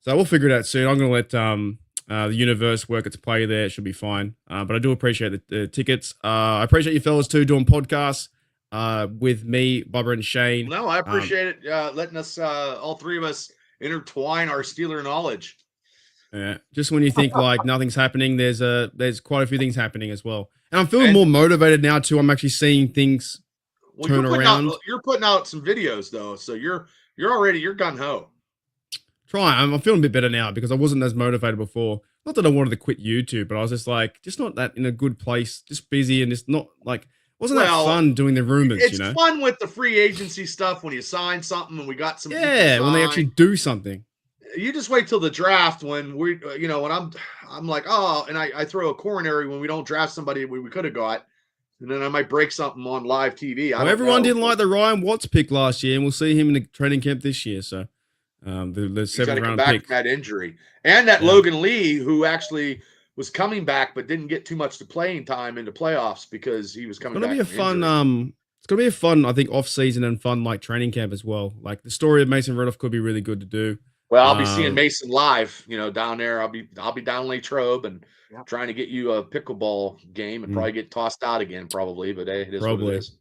So we'll figure it out soon. I'm gonna let the universe work its play there. It should be fine. But I do appreciate the tickets. I appreciate you fellas too doing podcasts. with me, Bubba, and Shane. No, I appreciate it. Letting us, all three of us, intertwine our Steeler knowledge. Yeah, just when you think like nothing's happening, there's quite a few things happening as well. And I'm feeling more motivated now too. I'm actually seeing things turn around. You're putting out some videos though, so you're gun ho. I'm feeling a bit better now because I wasn't as motivated before. Not that I wanted to quit YouTube, but I was just like, just not that in a good place, just busy and just not like, wasn't that fun doing the rumors, It's fun with the free agency stuff when you sign something and we got some. Yeah, when they actually do something. You just wait till the draft when when I'm like, oh, and I throw a coronary when we don't draft somebody we could have got. And then I might break something on live TV. Well, everyone didn't like the Ryan Watts pick last year, and we'll see him in the training camp this year. So the seventh round pick. From that injury. And that Logan Lee, who actually was coming back but didn't get too much to playing time into playoffs because he was coming back. It's gonna be a fun, I think, off season and fun like training camp as well. Like the story of Mason Rudolph could be really good to do. Well, I'll be seeing Mason live, down there. I'll be down Latrobe and trying to get you a pickleball game and probably get tossed out again, probably. But hey, it is what it is.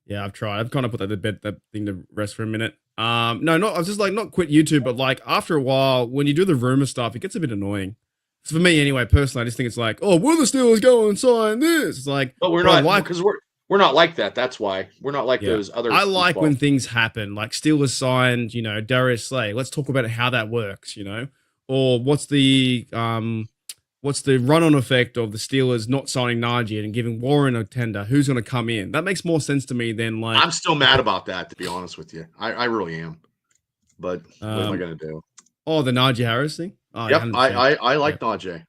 Yeah, I've tried. I've kind of put that thing to rest for a minute. I was just like not quit YouTube, but like after a while, when you do the rumor stuff, it gets a bit annoying. So for me, anyway, personally, I just think it's like, oh, will the Steelers go and sign this? It's like, but we're not because we're not like that. That's why we're not like those other. I like when things happen, like Steelers signed, Darius Slay. Let's talk about how that works, or what's the run-on effect of the Steelers not signing Najee and giving Warren a tender? Who's going to come in? That makes more sense to me than like. I'm still mad about that, to be honest with you. I really am. But what am I going to do? Oh, the Najee Harris thing. Oh, yep, I like Najee.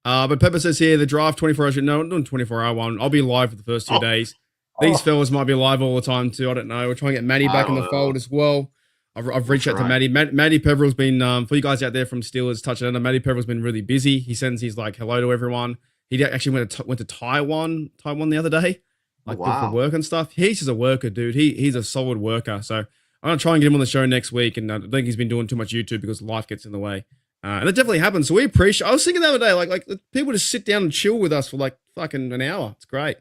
But Pepper says here the draft 24 hours. No, I'm doing 24-hour one. I'll be live for the first 2 days. These fellas might be live all the time too. I don't know. We're trying to get Maddie back in the fold as well. I've reached out to Maddie. Maddie Peveril's been for you guys out there from Steelers touching on. Maddie Peveril's been really busy. He sends his like hello to everyone. He actually went to Taiwan the other day, like for work and stuff. He's just a worker, dude. He's a solid worker. So I'm gonna try and get him on the show next week. And I think he's been doing too much YouTube because life gets in the way. And that definitely happens. So we appreciate. I was thinking the other day, like people just sit down and chill with us for like fucking an hour. It's great.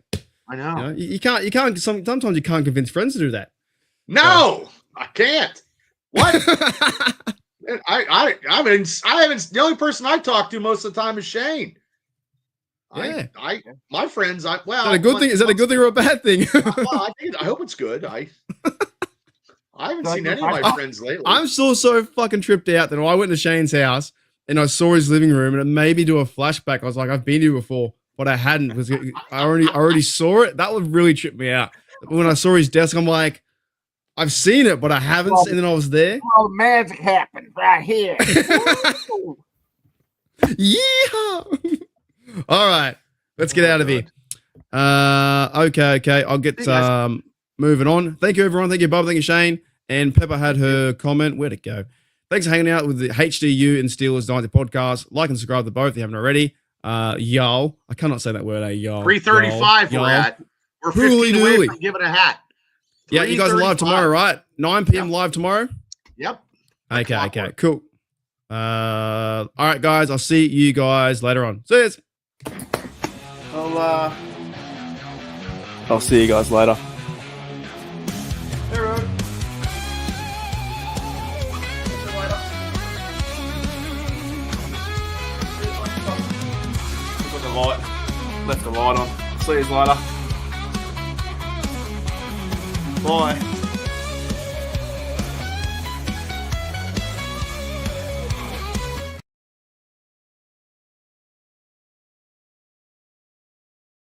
I know. You can't. Sometimes you can't convince friends to do that. No, I can't. What? I haven't. The only person I talk to most of the time is Shane. Yeah. My friends. Is that a good thing? Is that a good thing or a bad thing? I hope it's good. I haven't seen any of my friends lately. I'm still so fucking tripped out that I went to Shane's house and I saw his living room and it made me do a flashback. I was like, I've been here before, but I hadn't because I already saw it. That would really trip me out. But when I saw his desk, I'm like, I've seen it, but I haven't. And then I was there. All the magic happened right here. Yeehaw! All right, let's get out of here. Okay. I'll get moving on. Thank you, everyone. Thank you, Bob. Thank you, Shane. And Pepper had her comment. Where'd it go? Thanks for hanging out with the HDU and Steelers Dynasty podcast. Like and subscribe to both if you haven't already. Y'all. I cannot say that word, y'all. 3:35 we're at. We're 15 away from giving a hat. Yeah, you guys are live tomorrow, right? 9 p.m. live tomorrow? Yep. Okay, cool. All right, guys. I'll see you guys later on. See you. I'll see you guys later. Left the light on. See you later. Bye.